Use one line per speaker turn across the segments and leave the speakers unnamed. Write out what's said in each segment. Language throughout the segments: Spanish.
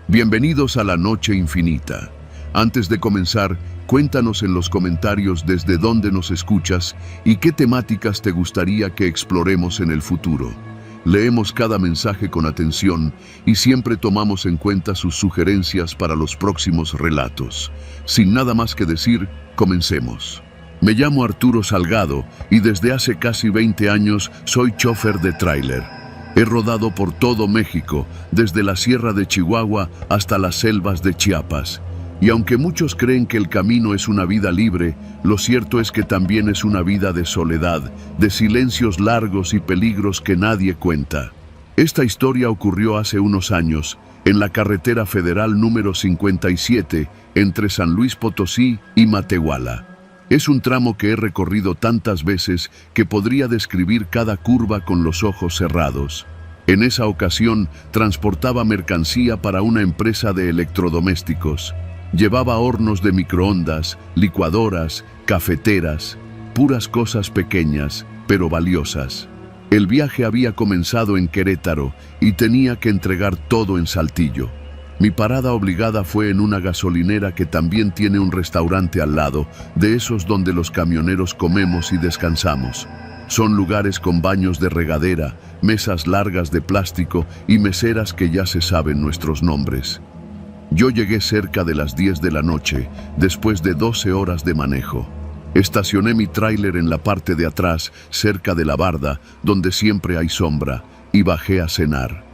Bienvenidos a la Noche Infinita. Antes de comenzar, cuéntanos en los comentarios desde dónde nos escuchas y qué temáticas te gustaría que exploremos en el futuro. Leemos cada mensaje con atención y siempre tomamos en cuenta sus sugerencias para los próximos relatos. Sin nada más que decir, comencemos. Me llamo Arturo Salgado y desde hace casi 20 años soy chofer de tráiler. He rodado por todo México, desde la Sierra de Chihuahua hasta las selvas de Chiapas. Y aunque muchos creen que el camino es una vida libre, lo cierto es que también es una vida de soledad, de silencios largos y peligros que nadie cuenta. Esta historia ocurrió hace unos años, en la carretera federal número 57, entre San Luis Potosí y Matehuala. Es un tramo que he recorrido tantas veces que podría describir cada curva con los ojos cerrados. En esa ocasión transportaba mercancía para una empresa de electrodomésticos. Llevaba hornos de microondas, licuadoras, cafeteras, puras cosas pequeñas, pero valiosas. El viaje había comenzado en Querétaro y tenía que entregar todo en Saltillo. Mi parada obligada fue en una gasolinera que también tiene un restaurante al lado, de esos donde los camioneros comemos y descansamos. Son lugares con baños de regadera, mesas largas de plástico y meseras que ya se saben nuestros nombres. Yo llegué cerca de las 10 de la noche, después de 12 horas de manejo. Estacioné mi tráiler en la parte de atrás, cerca de la barda, donde siempre hay sombra, y bajé a cenar.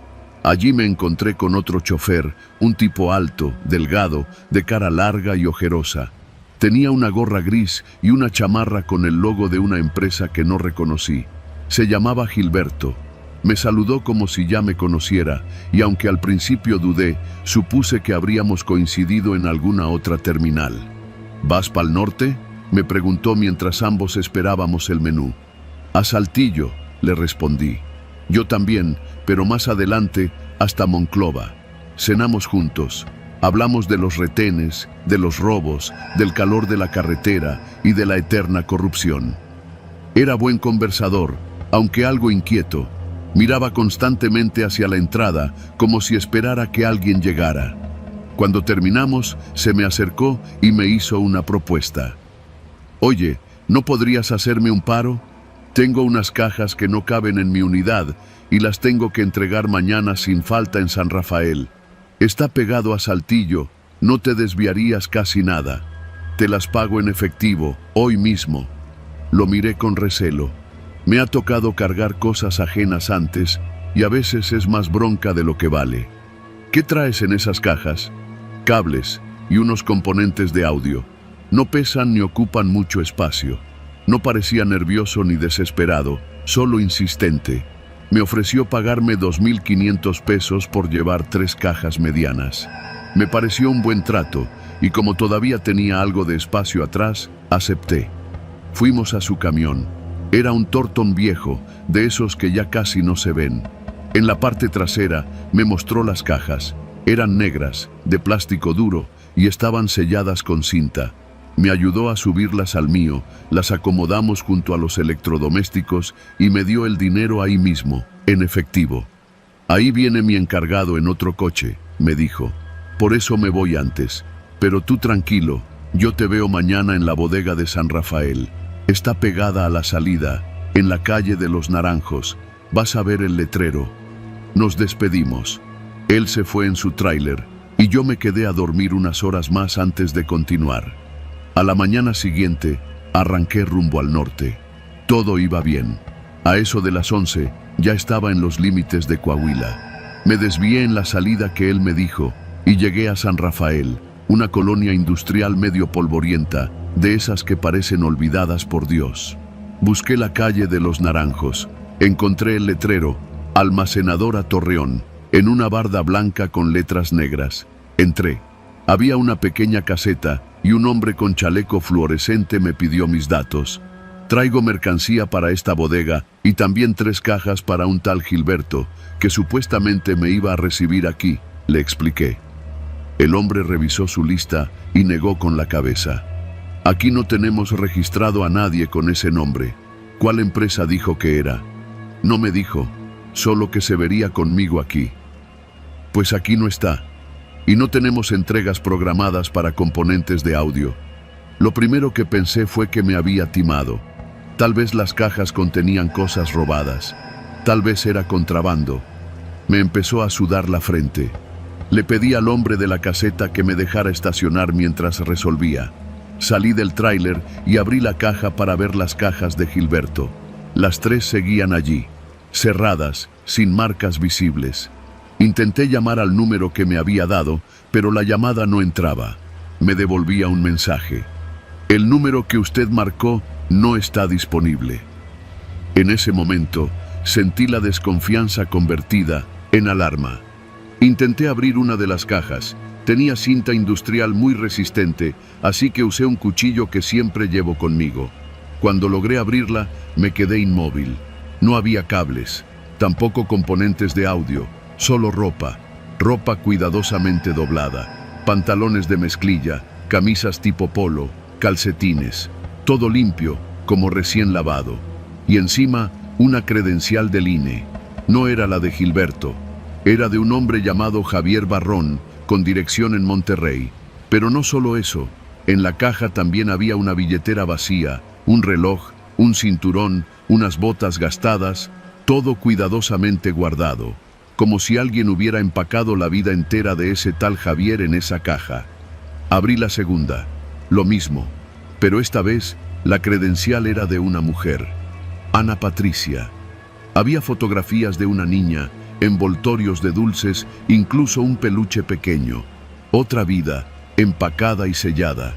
Allí me encontré con otro chofer, un tipo alto, delgado, de cara larga y ojerosa. Tenía una gorra gris y una chamarra con el logo de una empresa que no reconocí. Se llamaba Gilberto. Me saludó como si ya me conociera, y aunque al principio dudé, supuse que habríamos coincidido en alguna otra terminal. ¿Vas pa'l norte?, me preguntó mientras ambos esperábamos el menú. A Saltillo, le respondí. Yo también, pero más adelante, hasta Monclova. Cenamos juntos. Hablamos de los retenes, de los robos, del calor de la carretera y de la eterna corrupción. Era buen conversador, aunque algo inquieto. Miraba constantemente hacia la entrada, como si esperara que alguien llegara. Cuando terminamos, se me acercó y me hizo una propuesta. Oye, ¿no podrías hacerme un paro? Tengo unas cajas que no caben en mi unidad y las tengo que entregar mañana sin falta en San Rafael. Está pegado a Saltillo, no te desviarías casi nada. Te las pago en efectivo, hoy mismo. Lo miré con recelo. Me ha tocado cargar cosas ajenas antes y a veces es más bronca de lo que vale. ¿Qué traes en esas cajas? Cables y unos componentes de audio. No pesan ni ocupan mucho espacio. No parecía nervioso ni desesperado, solo insistente. Me ofreció pagarme 2,500 pesos por llevar 3 cajas medianas. Me pareció un buen trato, y como todavía tenía algo de espacio atrás, acepté. Fuimos a su camión. Era un Torton viejo, de esos que ya casi no se ven. En la parte trasera me mostró las cajas. Eran negras, de plástico duro, y estaban selladas con cinta. Me ayudó a subirlas al mío, las acomodamos junto a los electrodomésticos y me dio el dinero ahí mismo, en efectivo. Ahí viene mi encargado en otro coche, me dijo. Por eso me voy antes. Pero tú tranquilo, yo te veo mañana en la bodega de San Rafael. Está pegada a la salida, en la calle de los Naranjos. Vas a ver el letrero. Nos despedimos. Él se fue en su tráiler y yo me quedé a dormir unas horas más antes de continuar. A la mañana siguiente, arranqué rumbo al norte. Todo iba bien. A eso de las 11, ya estaba en los límites de Coahuila. Me desvié en la salida que él me dijo y llegué a San Rafael, una colonia industrial medio polvorienta, de esas que parecen olvidadas por Dios. Busqué la calle de los Naranjos. Encontré el letrero, Almacenadora Torreón, en una barda blanca con letras negras. Entré. Había una pequeña caseta y un hombre con chaleco fluorescente me pidió mis datos. Traigo mercancía para esta bodega y también 3 cajas para un tal Gilberto, que supuestamente me iba a recibir aquí, le expliqué. El hombre revisó su lista y negó con la cabeza. Aquí no tenemos registrado a nadie con ese nombre. ¿Cuál empresa dijo que era? No me dijo, solo que se vería conmigo aquí. Pues aquí no está. y no tenemos entregas programadas para componentes de audio. Lo primero que pensé fue que me había timado. Tal vez las cajas contenían cosas robadas. Tal vez era contrabando. Me empezó a sudar la frente. Le pedí al hombre de la caseta que me dejara estacionar mientras resolvía. Salí del tráiler y abrí la caja para ver las cajas de Gilberto. Las 3 seguían allí, cerradas, sin marcas visibles. Intenté llamar al número que me había dado, pero la llamada no entraba. Me devolvía un mensaje. El número que usted marcó no está disponible. En ese momento, sentí la desconfianza convertida en alarma. Intenté abrir una de las cajas. Tenía cinta industrial muy resistente, así que usé un cuchillo que siempre llevo conmigo. Cuando logré abrirla, me quedé inmóvil. No había cables, tampoco componentes de audio, solo ropa cuidadosamente doblada, pantalones de mezclilla, camisas tipo polo, calcetines, todo limpio, como recién lavado. Y encima, una credencial del INE. No era la de Gilberto, era de un hombre llamado Javier Barrón, con dirección en Monterrey. Pero no solo eso, en la caja también había una billetera vacía, un reloj, un cinturón, unas botas gastadas, todo cuidadosamente guardado, como si alguien hubiera empacado la vida entera de ese tal Javier en esa caja. Abrí la segunda, lo mismo, pero esta vez la credencial era de una mujer, Ana Patricia. Había fotografías de una niña, envoltorios de dulces, incluso un peluche pequeño. Otra vida, empacada y sellada.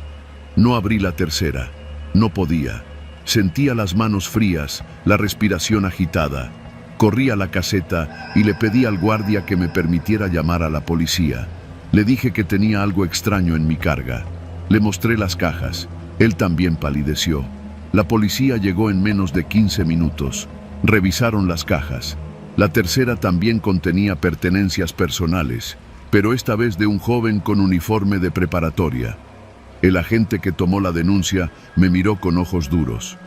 No abrí la tercera. No podía. Sentía las manos frías, la respiración agitada. Corrí a la caseta y le pedí al guardia que me permitiera llamar a la policía. Le dije que tenía algo extraño en mi carga. Le mostré las cajas. Él también palideció. La policía llegó en menos de 15 minutos. Revisaron las cajas. La tercera también contenía pertenencias personales, pero esta vez de un joven con uniforme de preparatoria. El agente que tomó la denuncia me miró con ojos duros.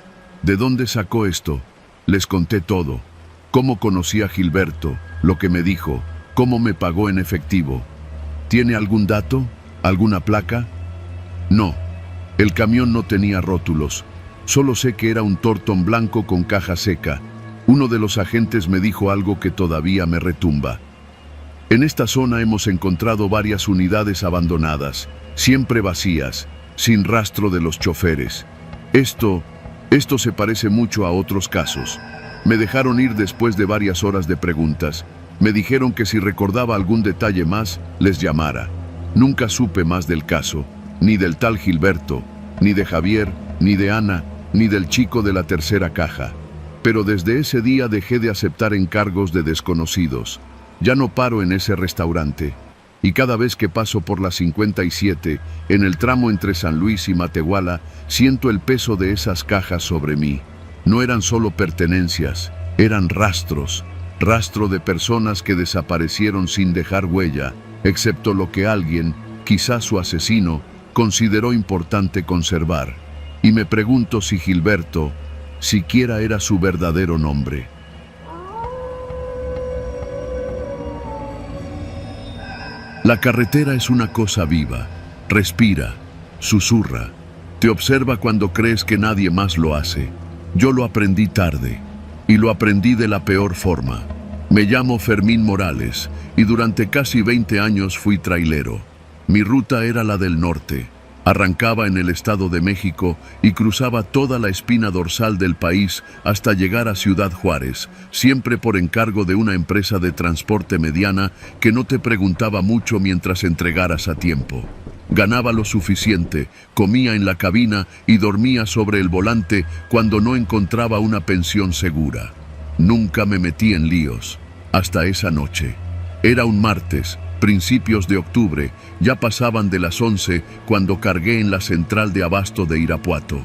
¿De dónde sacó esto? Les conté todo. Cómo conocí a Gilberto, lo que me dijo, cómo me pagó en efectivo. ¿Tiene algún dato? ¿Alguna placa? No. El camión no tenía rótulos. Solo sé que era un Torton blanco con caja seca. Uno de los agentes me dijo algo que todavía me retumba. En esta zona hemos encontrado varias unidades abandonadas, siempre vacías, sin rastro de los choferes. Esto se parece mucho a otros casos. Me dejaron ir después de varias horas de preguntas. Me dijeron que si recordaba algún detalle más, les llamara. Nunca supe más del caso, ni del tal Gilberto, ni de Javier, ni de Ana, ni del chico de la tercera caja. Pero desde ese día dejé de aceptar encargos de desconocidos. Ya no paro en ese restaurante. Y cada vez que paso por la 57, en el tramo entre San Luis y Matehuala, siento el peso de esas cajas sobre mí. No eran solo pertenencias, eran rastros. Rastro de personas que desaparecieron sin dejar huella, excepto lo que alguien, quizás su asesino, consideró importante conservar. Y me pregunto si Gilberto siquiera era su verdadero nombre. La carretera es una cosa viva, respira, susurra, te observa cuando crees que nadie más lo hace. Yo lo aprendí tarde, y lo aprendí de la peor forma. Me llamo Fermín Morales, y durante casi 20 años fui trailero. Mi ruta era la del norte. Arrancaba en el Estado de México y cruzaba toda la espina dorsal del país hasta llegar a Ciudad Juárez, siempre por encargo de una empresa de transporte mediana que no te preguntaba mucho mientras entregaras a tiempo. Ganaba lo suficiente, comía en la cabina y dormía sobre el volante cuando no encontraba una pensión segura. Nunca me metí en líos, hasta esa noche. Era un martes, principios de octubre, ya pasaban de las 11 cuando cargué en la central de abasto de Irapuato.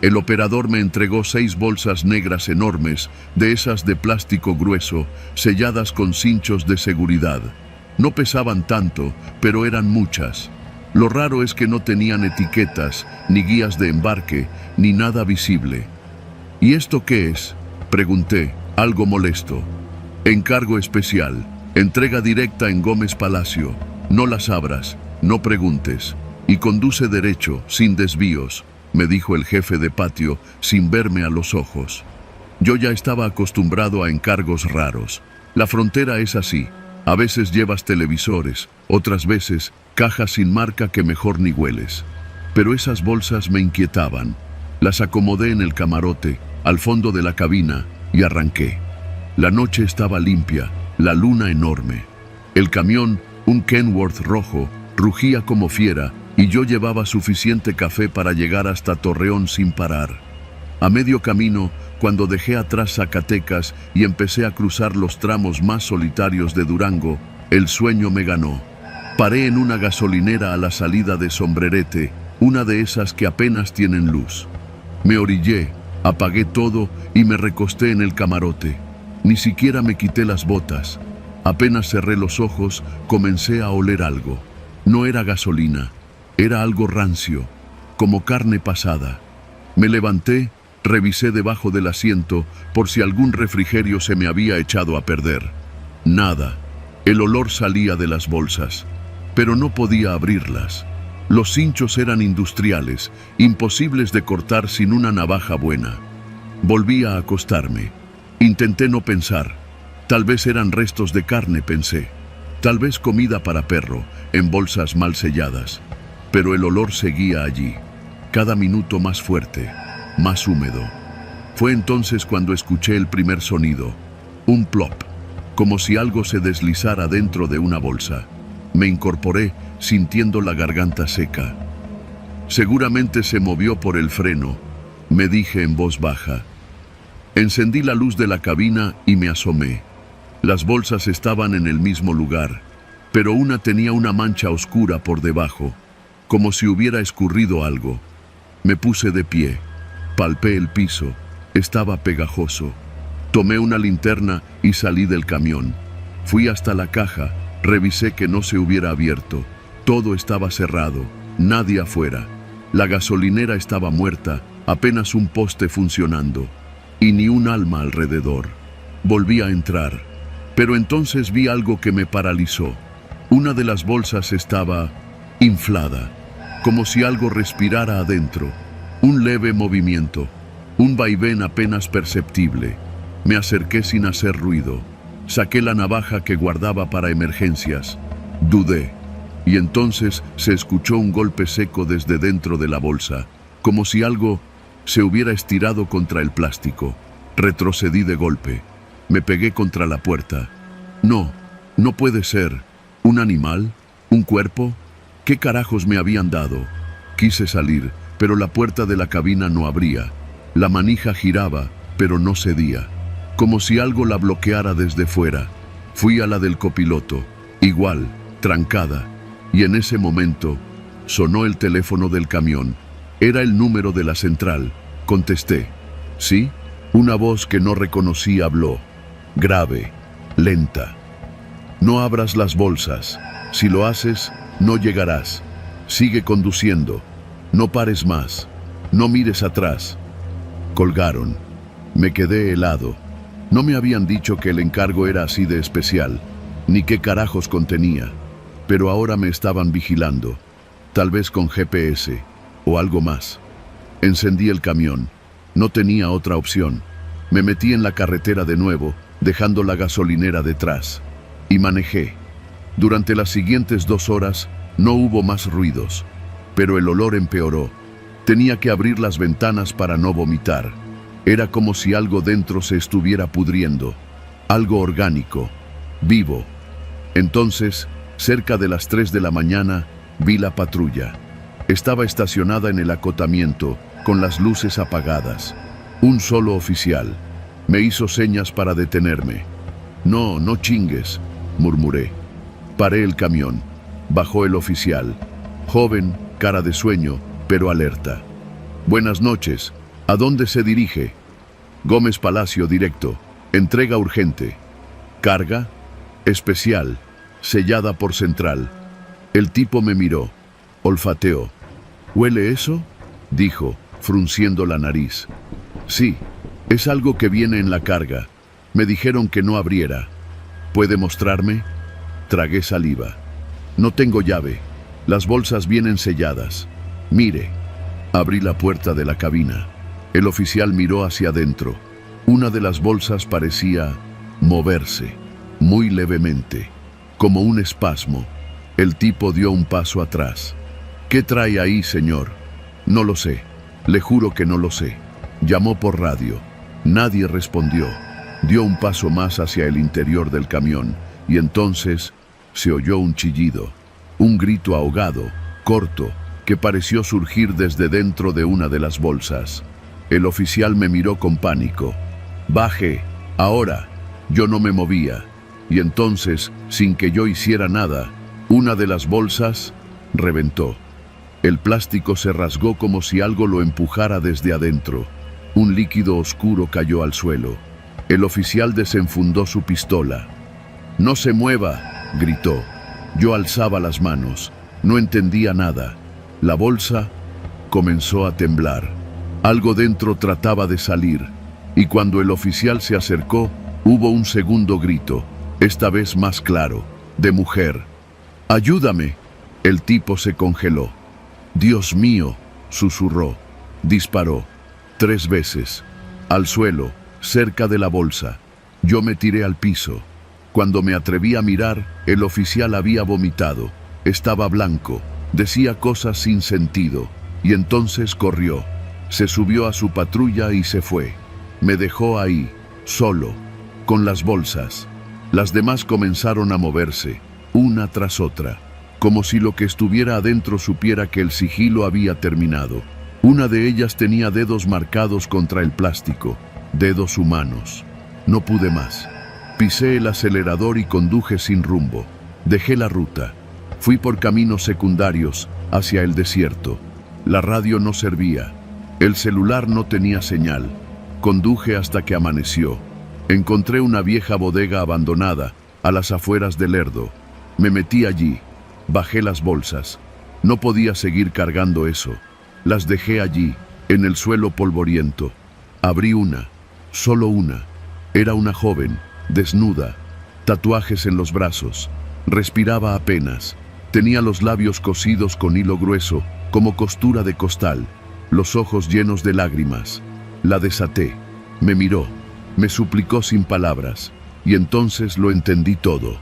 El operador me entregó 6 bolsas negras enormes, de esas de plástico grueso, selladas con cinchos de seguridad. No pesaban tanto, pero eran muchas. Lo raro es que no tenían etiquetas, ni guías de embarque, ni nada visible. ¿Y esto qué es?, pregunté, algo molesto. Encargo especial. Entrega directa en Gómez Palacio. No las abras, no preguntes, y conduce derecho, sin desvíos, me dijo el jefe de patio, sin verme a los ojos. Yo ya estaba acostumbrado a encargos raros. La frontera es así. A veces llevas televisores, otras veces cajas sin marca que mejor ni hueles. Pero esas bolsas me inquietaban. Las acomodé en el camarote, al fondo de la cabina, y arranqué. La noche estaba limpia, la luna enorme. El camión, un Kenworth rojo, rugía como fiera, y yo llevaba suficiente café para llegar hasta Torreón sin parar. A medio camino, cuando dejé atrás Zacatecas y empecé a cruzar los tramos más solitarios de Durango, el sueño me ganó. Paré en una gasolinera a la salida de Sombrerete, una de esas que apenas tienen luz. Me orillé, apagué todo y me recosté en el camarote. Ni siquiera me quité las botas. Apenas cerré los ojos, comencé a oler algo. No era gasolina, era algo rancio, como carne pasada. Me levanté, revisé debajo del asiento por si algún refrigerio se me había echado a perder. Nada. El olor salía de las bolsas, pero no podía abrirlas. Los cinchos eran industriales, imposibles de cortar sin una navaja buena. Volví a acostarme. Intenté no pensar. Tal vez eran restos de carne, pensé. Tal vez comida para perro, en bolsas mal selladas. Pero el olor seguía allí, cada minuto más fuerte, más húmedo. Fue entonces cuando escuché el primer sonido, un plop, como si algo se deslizara dentro de una bolsa. Me incorporé, sintiendo la garganta seca. Seguramente se movió por el freno, me dije en voz baja. Encendí la luz de la cabina y me asomé. Las bolsas estaban en el mismo lugar, pero una tenía una mancha oscura por debajo, como si hubiera escurrido algo. Me puse de pie, palpé el piso, estaba pegajoso. Tomé una linterna y salí del camión. Fui hasta la caja, revisé que no se hubiera abierto. Todo estaba cerrado, nadie afuera. La gasolinera estaba muerta, apenas un poste funcionando, y ni un alma alrededor. Volví a entrar, pero entonces vi algo que me paralizó. Una de las bolsas estaba inflada, como si algo respirara adentro. Un leve movimiento, un vaivén apenas perceptible. Me acerqué sin hacer ruido. Saqué la navaja que guardaba para emergencias. Dudé, y entonces se escuchó un golpe seco desde dentro de la bolsa, como si algo se hubiera estirado contra el plástico. Retrocedí de golpe. Me pegué contra la puerta. No, no puede ser. ¿Un animal? ¿Un cuerpo? ¿Qué carajos me habían dado? Quise salir, pero la puerta de la cabina no abría. La manija giraba, pero no cedía, como si algo la bloqueara desde fuera. Fui a la del copiloto, igual, trancada, y en ese momento sonó el teléfono del camión. Era el número de la central. Contesté. ¿Sí? Una voz que no reconocí habló, grave, lenta. No abras las bolsas. Si lo haces, no llegarás. Sigue conduciendo. No pares más. No mires atrás. Colgaron. Me quedé helado. No me habían dicho que el encargo era así de especial, ni qué carajos contenía. Pero ahora me estaban vigilando. Tal vez con GPS, o algo más. Encendí el camión. No tenía otra opción. Me metí en la carretera de nuevo, dejando la gasolinera detrás. Y manejé. Durante las siguientes 2 horas no hubo más ruidos, pero el olor empeoró. Tenía que abrir las ventanas para no vomitar. Era como si algo dentro se estuviera pudriendo. Algo orgánico, vivo. Entonces, cerca de las 3 de la mañana, vi la patrulla. Estaba estacionada en el acotamiento, con las luces apagadas. Un solo oficial. Me hizo señas para detenerme. No, no chingues, murmuré. Paré el camión. Bajó el oficial. Joven, cara de sueño, pero alerta. Buenas noches. ¿A dónde se dirige? Gómez Palacio, directo. Entrega urgente. Carga especial, sellada por central. El tipo me miró. Olfateó. ¿Huele eso? Dijo, frunciendo la nariz. Sí, es algo que viene en la carga. Me dijeron que no abriera. ¿Puede mostrarme? Tragué saliva. No tengo llave. Las bolsas vienen selladas. Mire. Abrí la puerta de la cabina. El oficial miró hacia adentro. Una de las bolsas parecía moverse, muy levemente, como un espasmo. El tipo dio un paso atrás. ¿Qué trae ahí, señor? No lo sé. Le juro que no lo sé. Llamó por radio. Nadie respondió. Dio un paso más hacia el interior del camión y entonces se oyó un chillido, un grito ahogado, corto, que pareció surgir desde dentro de una de las bolsas. El oficial me miró con pánico. «Baje, ahora». Yo no me movía, y entonces, sin que yo hiciera nada, una de las bolsas reventó. El plástico se rasgó como si algo lo empujara desde adentro. Un líquido oscuro cayó al suelo. El oficial desenfundó su pistola. «No se mueva», gritó. Yo alzaba las manos. No entendía nada. La bolsa comenzó a temblar. Algo dentro trataba de salir, y cuando el oficial se acercó, hubo un segundo grito, esta vez más claro, de mujer. «¡Ayúdame!». El tipo se congeló. «Dios mío», susurró. Disparó 3 veces. Al suelo, cerca de la bolsa. Yo me tiré al piso. Cuando me atreví a mirar, el oficial había vomitado. Estaba blanco. Decía cosas sin sentido. Y entonces corrió. Se subió a su patrulla y se fue. Me dejó ahí, solo, con las bolsas. Las demás comenzaron a moverse, una tras otra, como si lo que estuviera adentro supiera que el sigilo había terminado. Una de ellas tenía dedos marcados contra el plástico, dedos humanos. No pude más. Pisé el acelerador y conduje sin rumbo. Dejé la ruta. Fui por caminos secundarios hacia el desierto. La radio no servía. El celular no tenía señal. Conduje hasta que amaneció. Encontré una vieja bodega abandonada a las afueras de Lerdo. Me metí allí. Bajé las bolsas. No podía seguir cargando eso. Las dejé allí, en el suelo polvoriento. Abrí una, solo una. Era una joven, desnuda, tatuajes en los brazos. Respiraba apenas. Tenía los labios cosidos con hilo grueso, como costura de costal, los ojos llenos de lágrimas. La desaté. Me miró. Me suplicó sin palabras. Y entonces lo entendí todo.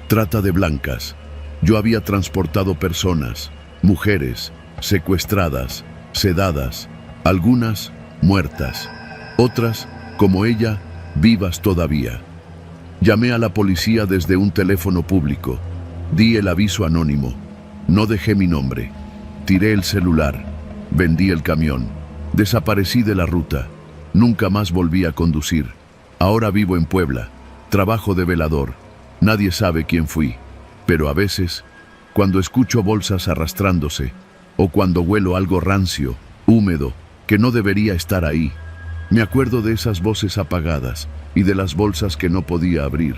Trata de blancas. Yo había transportado personas, mujeres, secuestradas, sedadas, algunas muertas, otras, como ella, vivas todavía. Llamé a la policía desde un teléfono público. Di el aviso anónimo. No dejé mi nombre. Tiré el celular. Vendí el camión. Desaparecí de la ruta. Nunca más volví a conducir. Ahora vivo en Puebla. Trabajo de velador. Nadie sabe quién fui. Pero a veces, cuando escucho bolsas arrastrándose, o cuando huelo algo rancio, húmedo, que no debería estar ahí, me acuerdo de esas voces apagadas y de las bolsas que no podía abrir.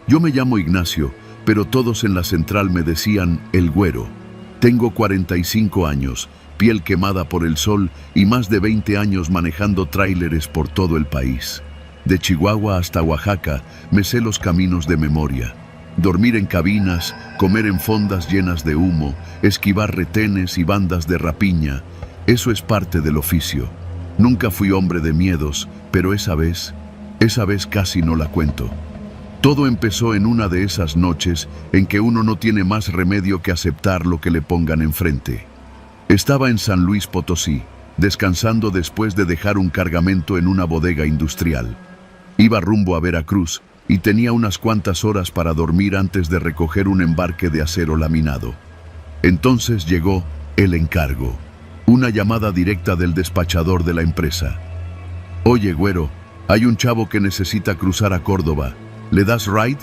Yo me llamo Ignacio, pero todos en la central me decían el güero. Tengo 45 años, piel quemada por el sol y más de 20 años manejando tráileres por todo el país. De Chihuahua hasta Oaxaca me sé los caminos de memoria. Dormir en cabinas, comer en fondas llenas de humo, esquivar retenes y bandas de rapiña, eso es parte del oficio. Nunca fui hombre de miedos, pero esa vez casi no la cuento. Todo empezó en una de esas noches en que uno no tiene más remedio que aceptar lo que le pongan enfrente. Estaba en San Luis Potosí, descansando después de dejar un cargamento en una bodega industrial. Iba rumbo a Veracruz y tenía unas cuantas horas para dormir antes de recoger un embarque de acero laminado. Entonces llegó el encargo, una llamada directa del despachador de la empresa. «Oye, güero, hay un chavo que necesita cruzar a Córdoba. ¿Le das ride?»,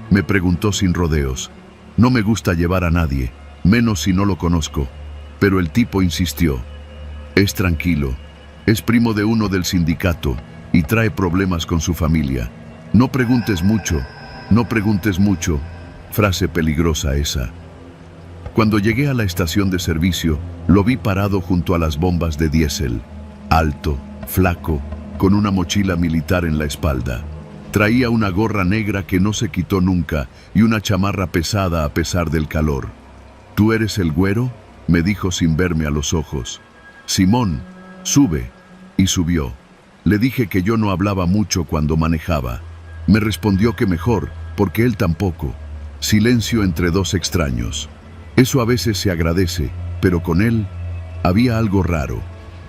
me preguntó sin rodeos. No me gusta llevar a nadie, menos si no lo conozco, pero el tipo insistió. «Es tranquilo, es primo de uno del sindicato y trae problemas con su familia. No preguntes mucho, no preguntes mucho», frase peligrosa esa. Cuando llegué a la estación de servicio, lo vi parado junto a las bombas de diésel, alto, flaco, con una mochila militar en la espalda. Traía una gorra negra que no se quitó nunca y una chamarra pesada a pesar del calor. ¿Tú eres el güero?, me dijo sin verme a los ojos. Simón, sube. Y subió. Le dije que yo no hablaba mucho cuando manejaba. Me respondió que mejor, porque él tampoco. Silencio entre dos extraños. Eso a veces se agradece, pero con él había algo raro.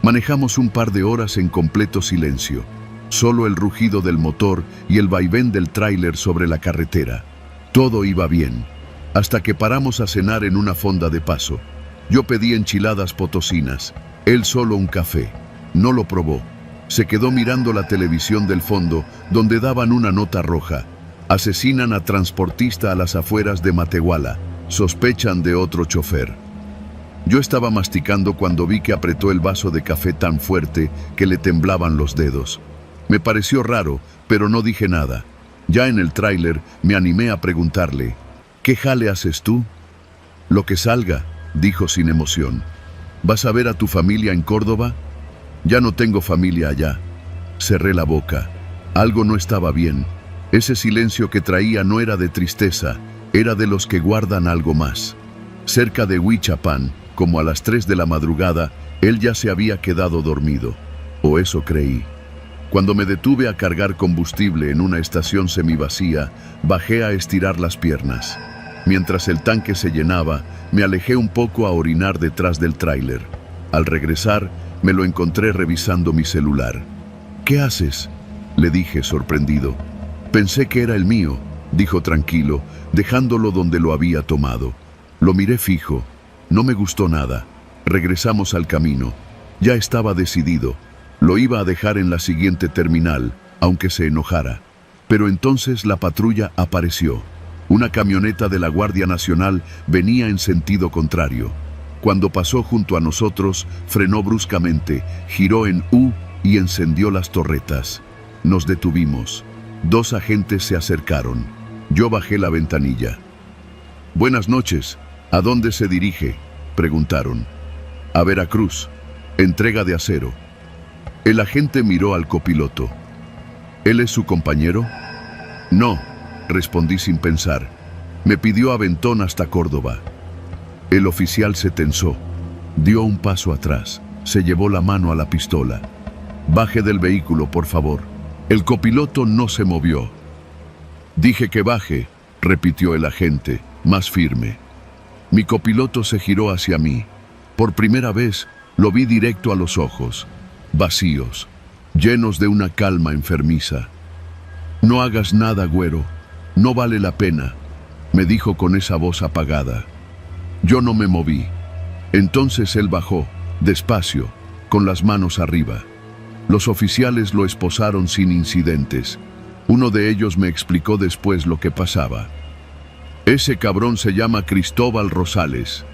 Manejamos un par de horas en completo silencio. Solo el rugido del motor y el vaivén del tráiler sobre la carretera. Todo iba bien, hasta que paramos a cenar en una fonda de paso. Yo pedí enchiladas potosinas, él solo un café. No lo probó. Se quedó mirando la televisión del fondo, donde daban una nota roja. Asesinan a transportista a las afueras de Matehuala. Sospechan de otro chofer. Yo estaba masticando cuando vi que apretó el vaso de café tan fuerte que le temblaban los dedos. Me pareció raro, pero no dije nada. Ya en el tráiler me animé a preguntarle, ¿qué jale haces tú? Lo que salga, dijo sin emoción. ¿Vas a ver a tu familia en Córdoba? Ya no tengo familia allá. Cerré la boca. Algo no estaba bien. Ese silencio que traía no era de tristeza, era de los que guardan algo más. Cerca de Huichapán, como a las 3 de la madrugada, él ya se había quedado dormido. O eso creí. Cuando me detuve a cargar combustible en una estación semivacía, bajé a estirar las piernas. Mientras el tanque se llenaba, me alejé un poco a orinar detrás del tráiler. Al regresar, me lo encontré revisando mi celular. ¿Qué haces?, le dije sorprendido. Pensé que era el mío, dijo tranquilo, dejándolo donde lo había tomado. Lo miré fijo. No me gustó nada. Regresamos al camino. Ya estaba decidido. Lo iba a dejar en la siguiente terminal, aunque se enojara. Pero entonces la patrulla apareció. Una camioneta de la Guardia Nacional venía en sentido contrario. Cuando pasó junto a nosotros, frenó bruscamente, giró en U y encendió las torretas. Nos detuvimos. 2 agentes se acercaron. Yo bajé la ventanilla. «Buenas noches. ¿A dónde se dirige?», preguntaron. «A Veracruz. Entrega de acero». El agente miró al copiloto. «¿Él es su compañero?». «No», respondí sin pensar. «Me pidió aventón hasta Córdoba». El oficial se tensó. Dio un paso atrás. Se llevó la mano a la pistola. «Baje del vehículo, por favor». El copiloto no se movió. «Dije que baje», repitió el agente, más firme. Mi copiloto se giró hacia mí. Por primera vez lo vi directo a los ojos, vacíos, llenos de una calma enfermiza. «No hagas nada, güero, no vale la pena», me dijo con esa voz apagada. Yo no me moví. Entonces él bajó, despacio, con las manos arriba. Los oficiales lo esposaron sin incidentes. Uno de ellos me explicó después lo que pasaba. «Ese cabrón se llama Cristóbal Rosales.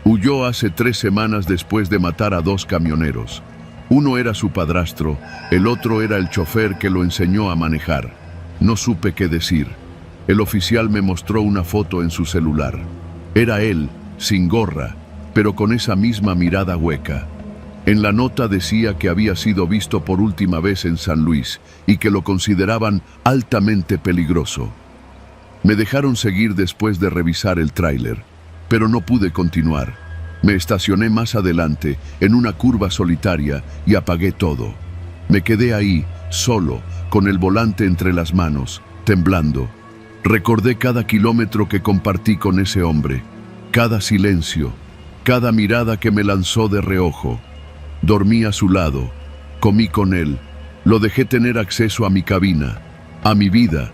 Huyó hace 3 semanas después de matar a 2 camioneros. Uno era su padrastro, el otro era el chofer que lo enseñó a manejar. No supe qué decir. El oficial me mostró una foto en su celular. Era él, sin gorra, pero con esa misma mirada hueca. En la nota decía que había sido visto por última vez en San Luis y que lo consideraban altamente peligroso. Me dejaron seguir después de revisar el tráiler, pero no pude continuar. Me estacioné más adelante, en una curva solitaria, y apagué todo. Me quedé ahí, solo, con el volante entre las manos, temblando. Recordé cada kilómetro que compartí con ese hombre, cada silencio, cada mirada que me lanzó de reojo. Dormí a su lado, comí con él, lo dejé tener acceso a mi cabina, a mi vida.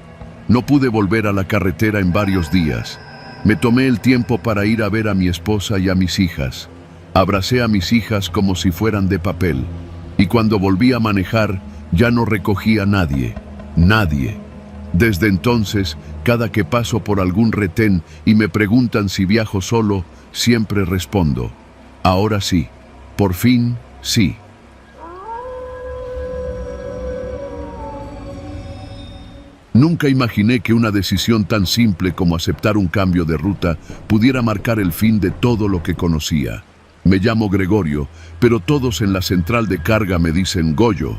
No pude volver a la carretera en varios días. Me tomé el tiempo para ir a ver a mi esposa y a mis hijas. Abracé a mis hijas como si fueran de papel. Y cuando volví a manejar, ya no recogí a nadie. Nadie. Desde entonces, cada que paso por algún retén y me preguntan si viajo solo, siempre respondo: ahora sí. Por fin, sí. Nunca imaginé que una decisión tan simple como aceptar un cambio de ruta pudiera marcar el fin de todo lo que conocía. Me llamo Gregorio, pero todos en la central de carga me dicen Goyo.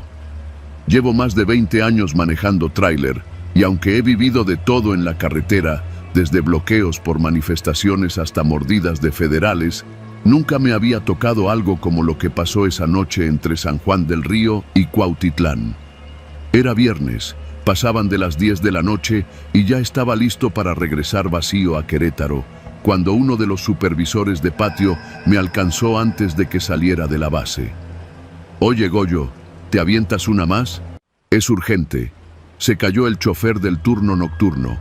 Llevo más de 20 años manejando tráiler Y aunque he vivido de todo en la carretera, desde bloqueos por manifestaciones hasta mordidas de federales, nunca me había tocado algo como lo que pasó esa noche entre San Juan del Río y Cuautitlán. Era viernes, pasaban de las 10 de la noche y ya estaba listo para regresar vacío a Querétaro, cuando uno de los supervisores de patio me alcanzó antes de que saliera de la base. «Oye, Goyo, ¿te avientas una más? Es urgente. Se cayó el chofer del turno nocturno.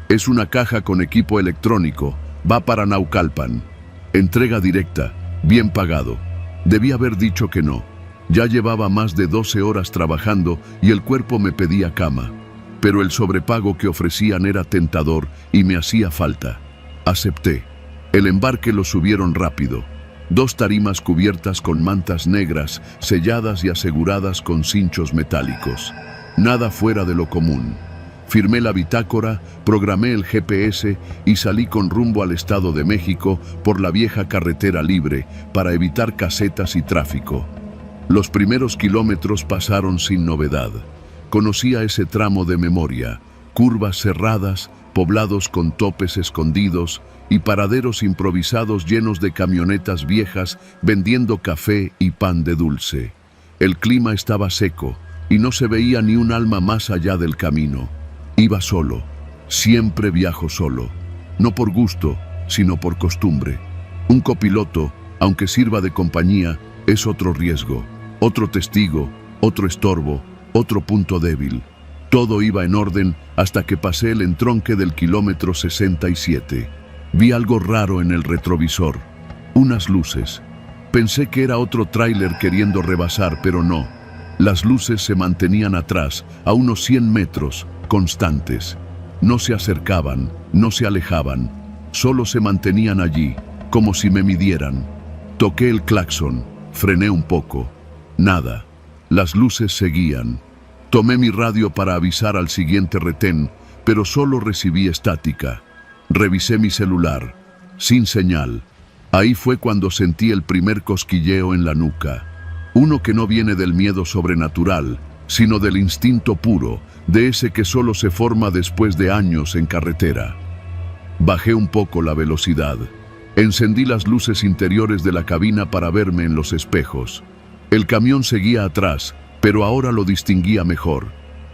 Es una caja con equipo electrónico. Va para Naucalpan. Entrega directa, bien pagado». Debí haber dicho que no. Ya llevaba más de 12 horas trabajando y el cuerpo me pedía cama. Pero el sobrepago que ofrecían era tentador y me hacía falta. Acepté. El embarque lo subieron rápido. 2 tarimas cubiertas con mantas negras, selladas y aseguradas con cinchos metálicos. Nada fuera de lo común. Firmé la bitácora, programé el GPS y salí con rumbo al Estado de México por la vieja carretera libre para evitar casetas y tráfico. Los primeros kilómetros pasaron sin novedad. Conocía ese tramo de memoria, curvas cerradas, poblados con topes escondidos y paraderos improvisados llenos de camionetas viejas vendiendo café y pan de dulce. El clima estaba seco y no se veía ni un alma más allá del camino. Iba solo, siempre viajo solo, no por gusto, sino por costumbre. Un copiloto, aunque sirva de compañía, es otro riesgo, otro testigo, otro estorbo, otro punto débil. Todo iba en orden hasta que pasé el entronque del kilómetro 67. Vi algo raro en el retrovisor, unas luces. Pensé que era otro tráiler queriendo rebasar, pero no. Las luces se mantenían atrás, a unos 100 metros, constantes. No se acercaban, no se alejaban, solo se mantenían allí, como si me midieran. Toqué el claxon, frené un poco. Nada. Las luces seguían. Tomé mi radio para avisar al siguiente retén, pero solo recibí estática. Revisé mi celular. Sin señal. Ahí fue cuando sentí el primer cosquilleo en la nuca. Uno que no viene del miedo sobrenatural, sino del instinto puro, de ese que solo se forma después de años en carretera. Bajé un poco la velocidad. Encendí las luces interiores de la cabina para verme en los espejos. El camión seguía atrás, pero ahora lo distinguía mejor.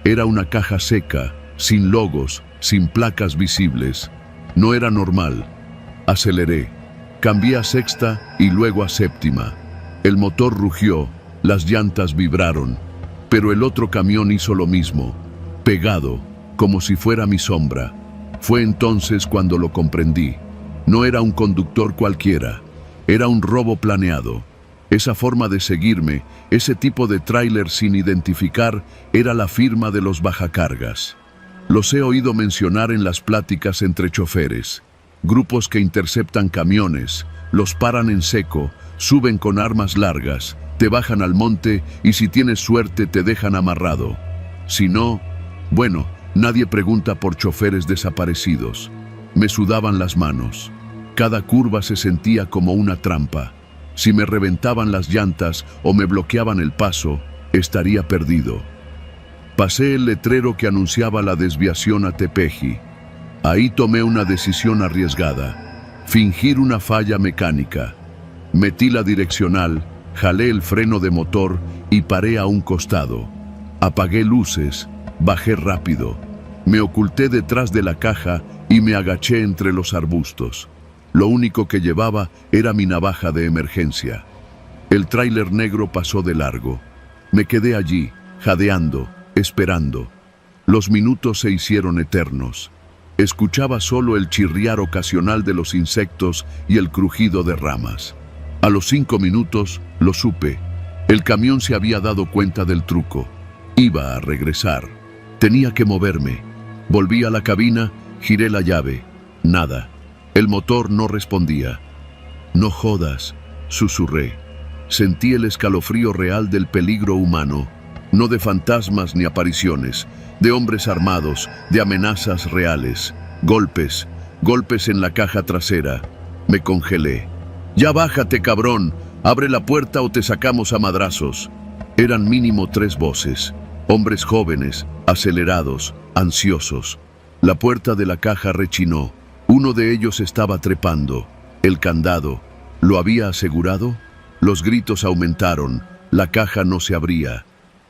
Era una caja seca, sin logos, sin placas visibles. No era normal. Aceleré. Cambié a sexta y luego a séptima. El motor rugió, las llantas vibraron. Pero el otro camión hizo lo mismo, pegado, como si fuera mi sombra. Fue entonces cuando lo comprendí. No era un conductor cualquiera, era un robo planeado. Esa forma de seguirme, ese tipo de tráiler sin identificar, era la firma de los bajacargas. Los he oído mencionar en las pláticas entre choferes. Grupos que interceptan camiones, los paran en seco, suben con armas largas, te bajan al monte y si tienes suerte te dejan amarrado. Si no, bueno, nadie pregunta por choferes desaparecidos. Me sudaban las manos. Cada curva se sentía como una trampa. Si me reventaban las llantas o me bloqueaban el paso, estaría perdido. Pasé el letrero que anunciaba la desviación a Tepeji. Ahí tomé una decisión arriesgada. Fingir una falla mecánica. Metí la direccional, jalé el freno de motor y paré a un costado. Apagué luces, bajé rápido. Me oculté detrás de la caja y me agaché entre los arbustos. Lo único que llevaba era mi navaja de emergencia. El tráiler negro pasó de largo. Me quedé allí, jadeando, esperando. Los minutos se hicieron eternos. Escuchaba solo el chirriar ocasional de los insectos y el crujido de ramas. A los 5 minutos lo supe. El camión se había dado cuenta del truco. Iba a regresar. Tenía que moverme. Volví a la cabina, giré la llave. Nada. El motor no respondía. «No jodas», susurré. Sentí el escalofrío real del peligro humano, no de fantasmas ni apariciones, de hombres armados, de amenazas reales. Golpes, golpes en la caja trasera. Me congelé. «Ya bájate, cabrón, abre la puerta o te sacamos a madrazos». Eran mínimo 3 voces. Hombres jóvenes, acelerados, ansiosos. La puerta de la caja rechinó. Uno de ellos estaba trepando. El candado. ¿Lo había asegurado? Los gritos aumentaron. La caja no se abría.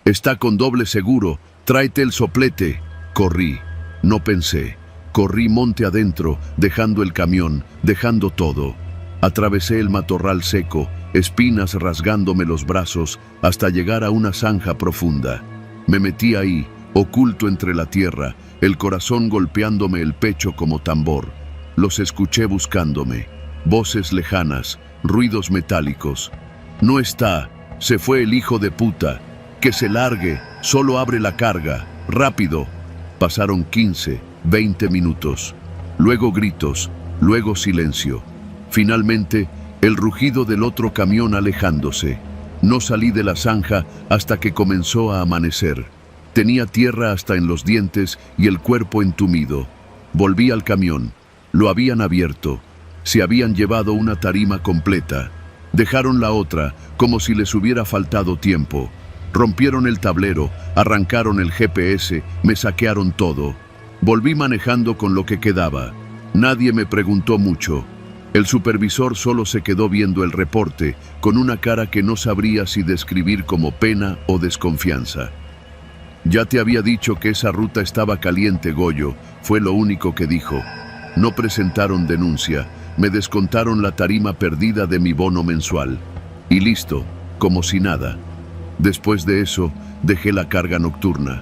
«Está con doble seguro. Tráete el soplete». Corrí. No pensé. Corrí monte adentro, dejando el camión, dejando todo. Atravesé el matorral seco, espinas rasgándome los brazos, hasta llegar a una zanja profunda. Me metí ahí, oculto entre la tierra, el corazón golpeándome el pecho como tambor. Los escuché buscándome. Voces lejanas, ruidos metálicos. «No está. Se fue el hijo de puta. Que se largue. Solo abre la carga. Rápido». Pasaron 15, 20 minutos. Luego gritos, luego silencio. Finalmente, el rugido del otro camión alejándose. No salí de la zanja hasta que comenzó a amanecer. Tenía tierra hasta en los dientes y el cuerpo entumido. Volví al camión. Lo habían abierto. Se habían llevado una tarima completa. Dejaron la otra, como si les hubiera faltado tiempo. Rompieron el tablero, arrancaron el GPS, me saquearon todo. Volví manejando con lo que quedaba. Nadie me preguntó mucho. El supervisor solo se quedó viendo el reporte, con una cara que no sabría si describir como pena o desconfianza. «Ya te había dicho que esa ruta estaba caliente, Goyo», fue lo único que dijo. No presentaron denuncia, me descontaron la tarima perdida de mi bono mensual. Y listo, como si nada. Después de eso, dejé la carga nocturna.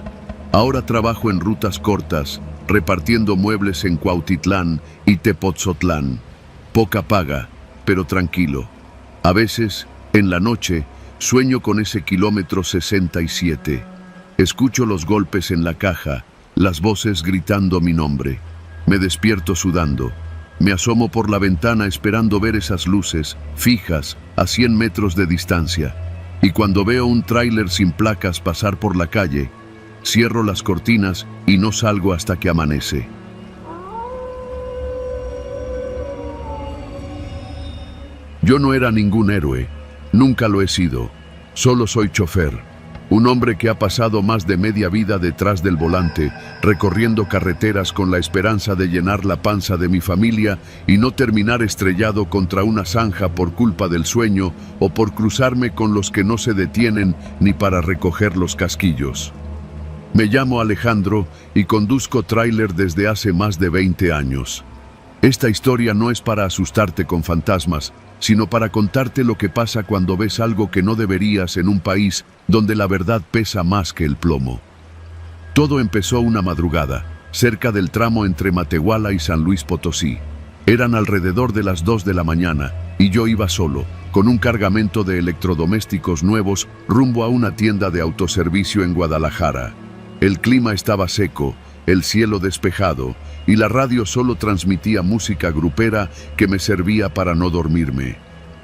Ahora trabajo en rutas cortas, repartiendo muebles en Cuautitlán y Tepotzotlán. Poca paga, pero tranquilo. A veces, en la noche, sueño con ese kilómetro 67. Escucho los golpes en la caja, las voces gritando mi nombre. Me despierto sudando. Me asomo por la ventana esperando ver esas luces, fijas, a 100 metros de distancia. Y cuando veo un tráiler sin placas pasar por la calle, cierro las cortinas y no salgo hasta que amanece. Yo no era ningún héroe, nunca lo he sido. Solo soy chofer. Un hombre que ha pasado más de media vida detrás del volante, recorriendo carreteras con la esperanza de llenar la panza de mi familia y no terminar estrellado contra una zanja por culpa del sueño o por cruzarme con los que no se detienen ni para recoger los casquillos. Me llamo Alejandro y conduzco tráiler desde hace más de 20 años. Esta historia no es para asustarte con fantasmas, sino para contarte lo que pasa cuando ves algo que no deberías en un país donde la verdad pesa más que el plomo. Todo empezó una madrugada, cerca del tramo entre Matehuala y San Luis Potosí. Eran alrededor de las 2 de la mañana y yo iba solo, con un cargamento de electrodomésticos nuevos rumbo a una tienda de autoservicio en Guadalajara. El clima estaba seco, el cielo despejado y la radio solo transmitía música grupera que me servía para no dormirme.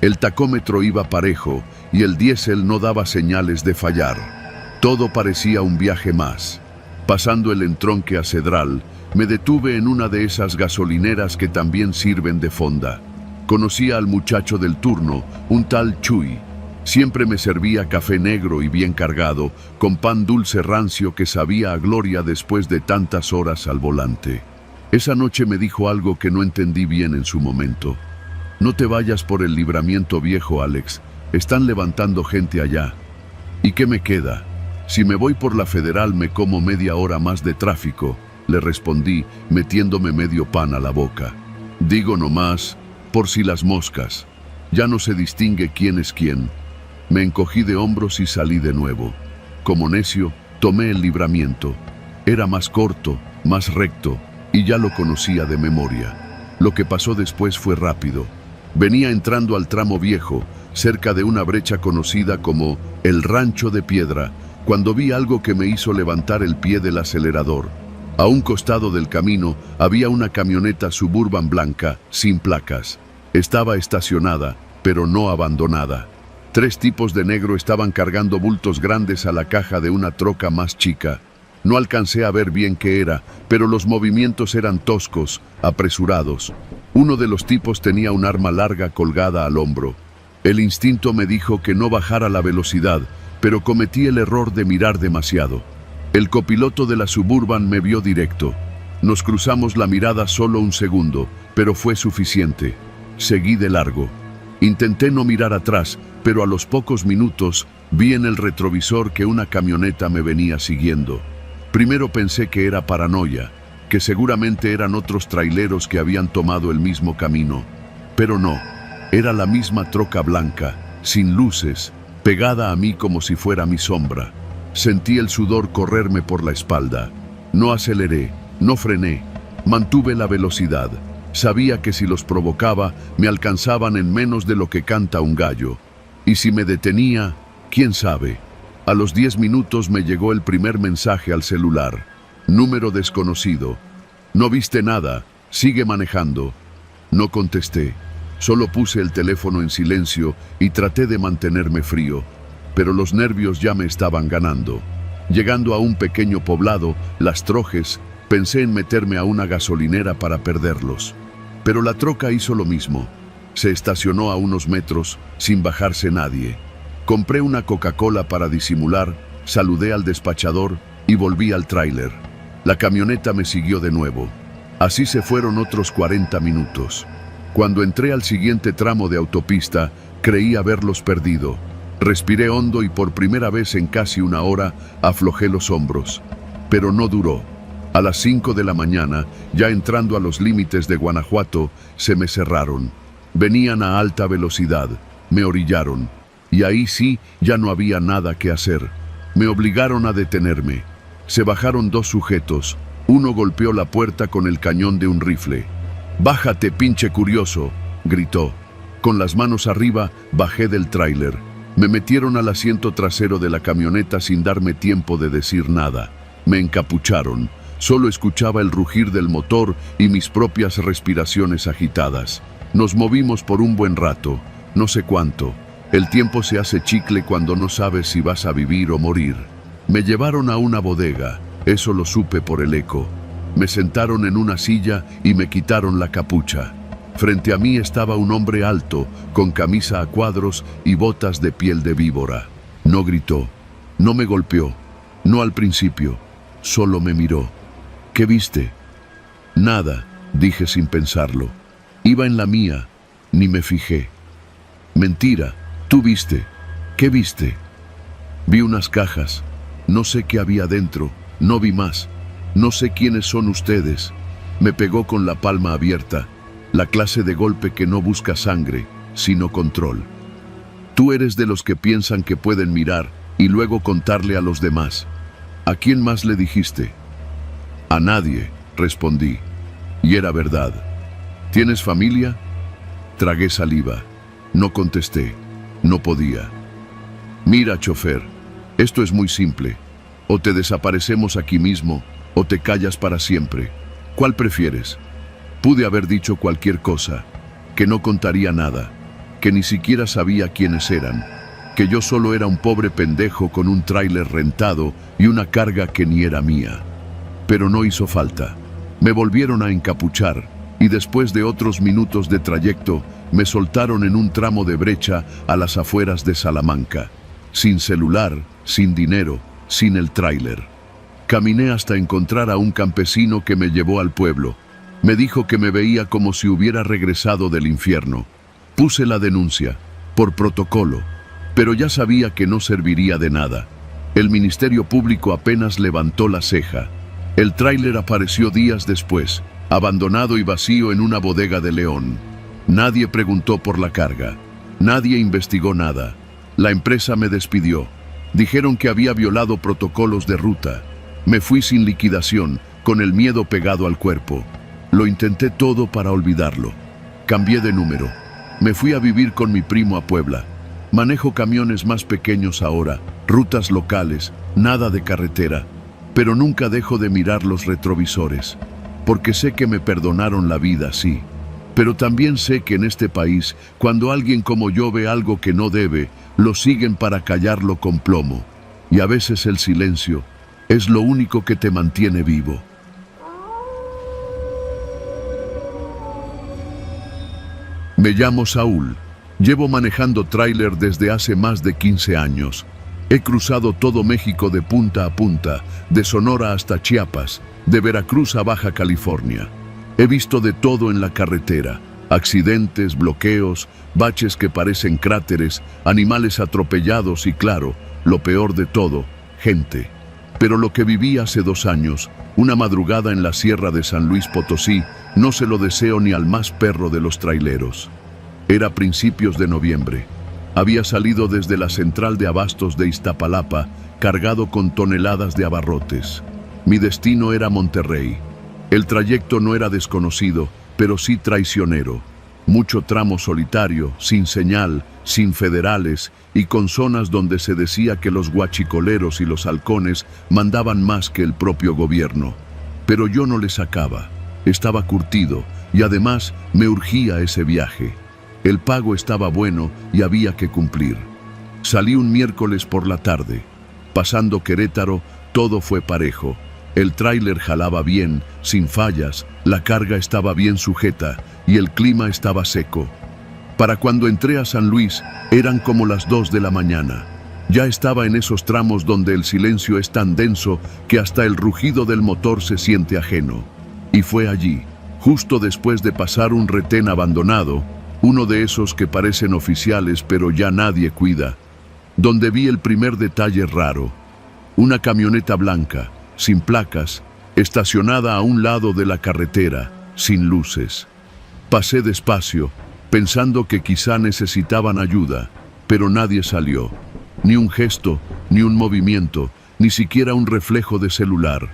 El tacómetro iba parejo y el diésel no daba señales de fallar. Todo parecía un viaje más. Pasando el entronque a Cedral, me detuve en una de esas gasolineras que también sirven de fonda. Conocía al muchacho del turno, un tal Chuy. Siempre me servía café negro y bien cargado, con pan dulce rancio que sabía a gloria después de tantas horas al volante. Esa noche me dijo algo que no entendí bien en su momento. «No te vayas por el Libramiento Viejo, Alex. Están levantando gente allá». «¿Y qué me queda? Si me voy por la Federal me como media hora más de tráfico», le respondí, metiéndome medio pan a la boca. «Digo nomás, por si las moscas. Ya no se distingue quién es quién». Me encogí de hombros y salí de nuevo. Como necio, tomé el Libramiento. Era más corto, más recto, y ya lo conocía de memoria. Lo que pasó después fue rápido. Venía entrando al tramo viejo, cerca de una brecha conocida como el Rancho de Piedra, cuando vi algo que me hizo levantar el pie del acelerador. A un costado del camino había una camioneta Suburban blanca, sin placas. Estaba estacionada, pero no abandonada. 3 tipos de negro estaban cargando bultos grandes a la caja de una troca más chica. No alcancé a ver bien qué era, pero los movimientos eran toscos, apresurados. Uno de los tipos tenía un arma larga colgada al hombro. El instinto me dijo que no bajara la velocidad, pero cometí el error de mirar demasiado. El copiloto de la Suburban me vio directo. Nos cruzamos la mirada solo un segundo, pero fue suficiente. Seguí de largo. Intenté no mirar atrás, pero a los pocos minutos vi en el retrovisor que una camioneta me venía siguiendo. Primero pensé que era paranoia, que seguramente eran otros traileros que habían tomado el mismo camino. Pero no, era la misma troca blanca, sin luces, pegada a mí como si fuera mi sombra. Sentí el sudor correrme por la espalda. No aceleré, no frené, mantuve la velocidad. Sabía que si los provocaba, me alcanzaban en menos de lo que canta un gallo. Y si me detenía, quién sabe. A los 10 minutos me llegó el primer mensaje al celular. Número desconocido. No viste nada, sigue manejando. No contesté. Solo puse el teléfono en silencio y traté de mantenerme frío. Pero los nervios ya me estaban ganando. Llegando a un pequeño poblado, Las Trojes, pensé en meterme a una gasolinera para perderlos. Pero la troca hizo lo mismo. Se estacionó a unos metros, sin bajarse nadie. Compré una Coca-Cola para disimular, saludé al despachador y volví al tráiler. La camioneta me siguió de nuevo. Así se fueron otros 40 minutos. Cuando entré al siguiente tramo de autopista, creí haberlos perdido. Respiré hondo y por primera vez en casi una hora aflojé los hombros. Pero no duró. A las 5 de la mañana, ya entrando a los límites de Guanajuato, se me cerraron. Venían a alta velocidad, me orillaron. Y ahí sí, ya no había nada que hacer. Me obligaron a detenerme. Se bajaron 2 sujetos. Uno golpeó la puerta con el cañón de un rifle. «¡Bájate, pinche curioso!», gritó. Con las manos arriba, bajé del tráiler. Me metieron al asiento trasero de la camioneta sin darme tiempo de decir nada. Me encapucharon. Solo escuchaba el rugir del motor y mis propias respiraciones agitadas. Nos movimos por un buen rato, no sé cuánto. El tiempo se hace chicle cuando no sabes si vas a vivir o morir. Me llevaron a una bodega, eso lo supe por el eco. Me sentaron en una silla y me quitaron la capucha. Frente a mí estaba un hombre alto, con camisa a cuadros y botas de piel de víbora. No gritó, no me golpeó, no al principio, solo me miró. «¿Qué viste?». «Nada», dije sin pensarlo. Iba en la mía, ni me fijé. «Mentira, tú viste». «¿Qué viste?». «Vi unas cajas. No sé qué había dentro, no vi más. No sé quiénes son ustedes». Me pegó con la palma abierta, la clase de golpe que no busca sangre, sino control. «Tú eres de los que piensan que pueden mirar y luego contarle a los demás». «¿A quién más le dijiste?». «A nadie», respondí. Y era verdad. «¿Tienes familia?». Tragué saliva. No contesté. No podía. «Mira, chofer, esto es muy simple. O te desaparecemos aquí mismo, o te callas para siempre. ¿Cuál prefieres?». Pude haber dicho cualquier cosa, que no contaría nada, que ni siquiera sabía quiénes eran, que yo solo era un pobre pendejo con un tráiler rentado y una carga que ni era mía. Pero no hizo falta. Me volvieron a encapuchar y después de otros minutos de trayecto me soltaron en un tramo de brecha a las afueras de Salamanca. Sin celular, sin dinero, sin el tráiler. Caminé hasta encontrar a un campesino que me llevó al pueblo. Me dijo que me veía como si hubiera regresado del infierno. Puse la denuncia, por protocolo, pero ya sabía que no serviría de nada. El Ministerio Público apenas levantó la ceja. El tráiler apareció días después, abandonado y vacío en una bodega de León. Nadie preguntó por la carga. Nadie investigó nada. La empresa me despidió. Dijeron que había violado protocolos de ruta. Me fui sin liquidación, con el miedo pegado al cuerpo. Lo intenté todo para olvidarlo. Cambié de número. Me fui a vivir con mi primo a Puebla. Manejo camiones más pequeños ahora, rutas locales, nada de carretera. Pero nunca dejo de mirar los retrovisores, porque sé que me perdonaron la vida, sí. Pero también sé que en este país, cuando alguien como yo ve algo que no debe, lo siguen para callarlo con plomo. Y a veces el silencio es lo único que te mantiene vivo. Me llamo Saúl. Llevo manejando tráiler desde hace más de 15 años. He cruzado todo México de punta a punta, de Sonora hasta Chiapas, de Veracruz a Baja California. He visto de todo en la carretera: accidentes, bloqueos, baches que parecen cráteres, animales atropellados y, claro, lo peor de todo, gente. Pero lo que viví hace 2 años, una madrugada en la sierra de San Luis Potosí, no se lo deseo ni al más perro de los traileros. Era principios de noviembre. Había salido desde la central de abastos de Iztapalapa, cargado con toneladas de abarrotes. Mi destino era Monterrey. El trayecto no era desconocido, pero sí traicionero. Mucho tramo solitario, sin señal, sin federales y con zonas donde se decía que los guachicoleros y los halcones mandaban más que el propio gobierno. Pero yo no le sacaba. Estaba curtido y además me urgía ese viaje. El pago estaba bueno y había que cumplir. Salí un miércoles por la tarde. Pasando Querétaro, todo fue parejo. El tráiler jalaba bien, sin fallas, la carga estaba bien sujeta y el clima estaba seco. Para cuando entré a San Luis, eran como las 2 de la mañana. Ya estaba en esos tramos donde el silencio es tan denso que hasta el rugido del motor se siente ajeno. Y fue allí, justo después de pasar un retén abandonado, uno de esos que parecen oficiales pero ya nadie cuida, donde vi el primer detalle raro: una camioneta blanca, sin placas, estacionada a un lado de la carretera, sin luces. Pasé despacio, pensando que quizá necesitaban ayuda, pero nadie salió. Ni un gesto, ni un movimiento, ni siquiera un reflejo de celular.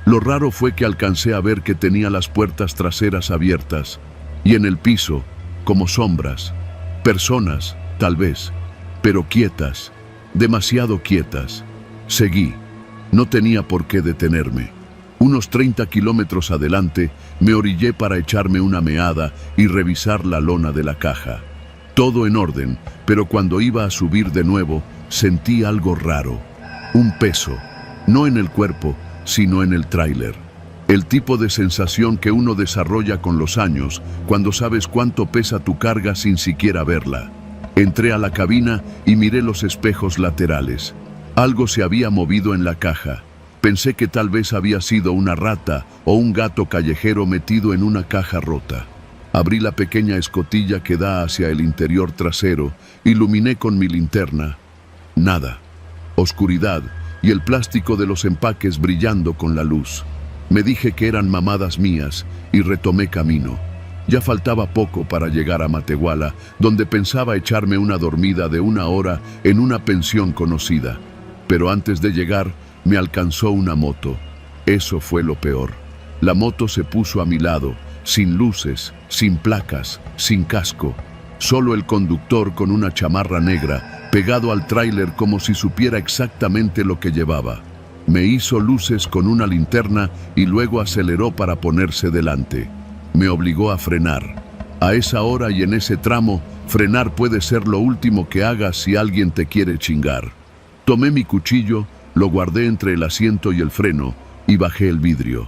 Lo raro fue que alcancé a ver que tenía las puertas traseras abiertas, y en el piso, como sombras, personas, tal vez, pero quietas, demasiado quietas. Seguí. No tenía por qué detenerme. Unos 30 kilómetros adelante, me orillé para echarme una meada y revisar la lona de la caja. Todo en orden, pero cuando iba a subir de nuevo, sentí algo raro. Un peso, no en el cuerpo, sino en el tráiler. El tipo de sensación que uno desarrolla con los años, cuando sabes cuánto pesa tu carga sin siquiera verla. Entré a la cabina y miré los espejos laterales. Algo se había movido en la caja. Pensé que tal vez había sido una rata o un gato callejero metido en una caja rota. Abrí la pequeña escotilla que da hacia el interior trasero, iluminé con mi linterna. Nada. Oscuridad y el plástico de los empaques brillando con la luz. Me dije que eran mamadas mías y retomé camino. Ya faltaba poco para llegar a Matehuala, donde pensaba echarme una dormida de 1 hora en una pensión conocida. Pero antes de llegar, me alcanzó una moto. Eso fue lo peor. La moto se puso a mi lado, sin luces, sin placas, sin casco. Solo el conductor con una chamarra negra, pegado al tráiler como si supiera exactamente lo que llevaba. Me hizo luces con una linterna y luego aceleró para ponerse delante. Me obligó a frenar. A esa hora y en ese tramo, frenar puede ser lo último que hagas si alguien te quiere chingar. Tomé mi cuchillo, lo guardé entre el asiento y el freno y bajé el vidrio.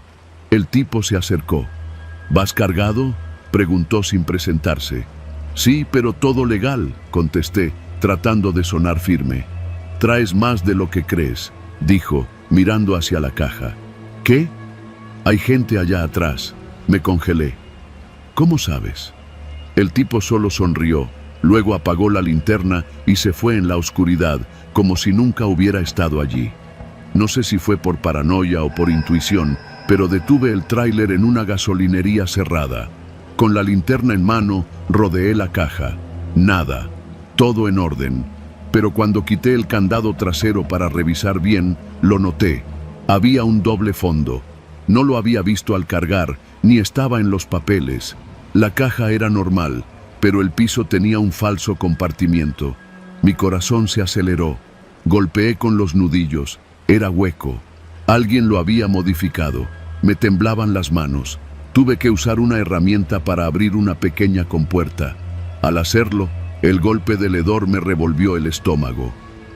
El tipo se acercó. ¿Vas cargado?, preguntó sin presentarse. Sí, pero todo legal, contesté, tratando de sonar firme. Traes más de lo que crees, dijo, mirando hacia la caja. ¿Qué? Hay gente allá atrás. Me congelé. ¿Cómo sabes? El tipo solo sonrió, luego apagó la linterna y se fue en la oscuridad, como si nunca hubiera estado allí. No sé si fue por paranoia o por intuición, pero detuve el tráiler en una gasolinería cerrada. Con la linterna en mano, rodeé la caja. Nada. Todo en orden. Pero cuando quité el candado trasero para revisar bien, lo noté. Había un doble fondo. No lo había visto al cargar, ni estaba en los papeles. La caja era normal, pero el piso tenía un falso compartimiento. Mi corazón se aceleró. Golpeé con los nudillos. Era hueco. Alguien lo había modificado. Me temblaban las manos. Tuve que usar una herramienta para abrir una pequeña compuerta. Al hacerlo, el golpe del hedor me revolvió el estómago.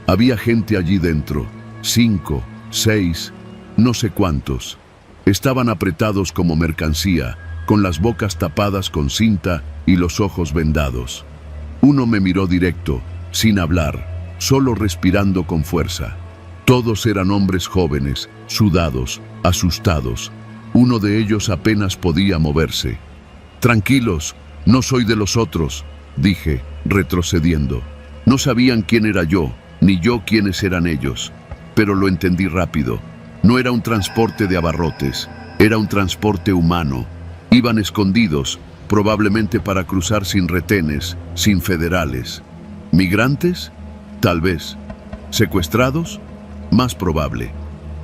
Había gente allí dentro. 5, 6, no sé cuántos. Estaban apretados como mercancía, con las bocas tapadas con cinta y los ojos vendados. Uno me miró directo, sin hablar. solo respirando con fuerza. Todos eran hombres jóvenes, sudados, asustados. Uno de ellos apenas podía moverse. «Tranquilos, no soy de los otros», dije, retrocediendo. No sabían quién era yo, ni yo quiénes eran ellos. Pero lo entendí rápido. No era un transporte de abarrotes, era un transporte humano. Iban escondidos, probablemente para cruzar sin retenes, sin federales. ¿Migrantes? Tal vez. ¿Secuestrados? Más probable.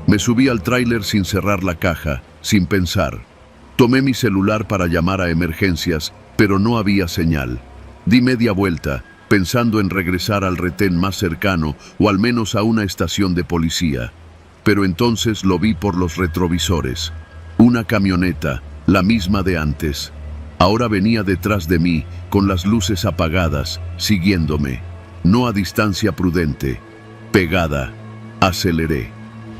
Me subí al tráiler sin cerrar la caja, sin pensar. Tomé mi celular para llamar a emergencias, pero no había señal. Di media vuelta, pensando en regresar al retén más cercano o al menos a una estación de policía. Pero entonces lo vi por los retrovisores. Una camioneta, la misma de antes. Ahora venía detrás de mí, con las luces apagadas, siguiéndome. No a distancia prudente. Pegada. Aceleré.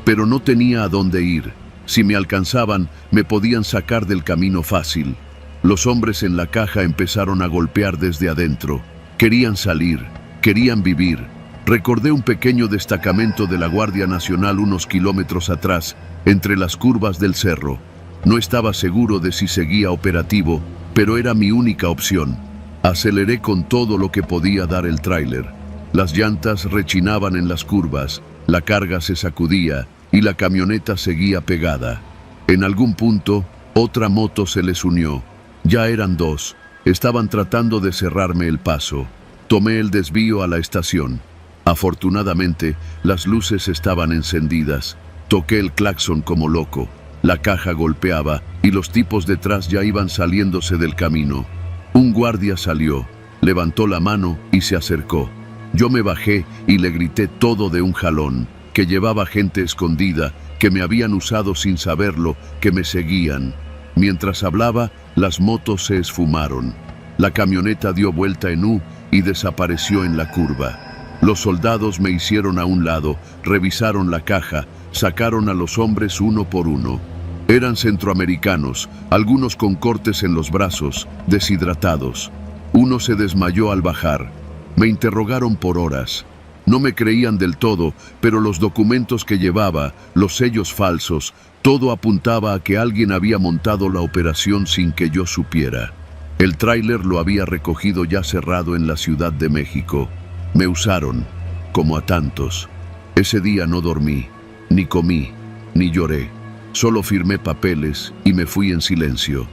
Pero no tenía a dónde ir. Si me alcanzaban, me podían sacar del camino fácil. Los hombres en la caja empezaron a golpear desde adentro. Querían salir, querían vivir. Recordé un pequeño destacamento de la Guardia Nacional unos kilómetros atrás, entre las curvas del cerro. No estaba seguro de si seguía operativo, pero era mi única opción. Aceleré con todo lo que podía dar el tráiler. Las llantas rechinaban en las curvas, la carga se sacudía y la camioneta seguía pegada. En algún punto, otra moto se les unió. Ya eran dos. Estaban tratando de cerrarme el paso. Tomé el desvío a la estación. Afortunadamente, las luces estaban encendidas. Toqué el claxon como loco. La caja golpeaba y los tipos detrás ya iban saliéndose del camino. Un guardia salió, levantó la mano y se acercó. Yo me bajé y le grité todo de un jalón, que llevaba gente escondida, que me habían usado sin saberlo, que me seguían. Mientras hablaba, las motos se esfumaron. La camioneta dio vuelta en U y desapareció en la curva. Los soldados me hicieron a un lado, revisaron la caja, sacaron a los hombres uno por uno. Eran centroamericanos, algunos con cortes en los brazos, deshidratados. Uno se desmayó al bajar. Me interrogaron por horas. No me creían del todo, pero los documentos que llevaba, los sellos falsos, todo apuntaba a que alguien había montado la operación sin que yo supiera. El tráiler lo había recogido ya cerrado en la Ciudad de México. Me usaron, como a tantos. Ese día no dormí, ni comí, ni lloré. Solo firmé papeles y me fui en silencio.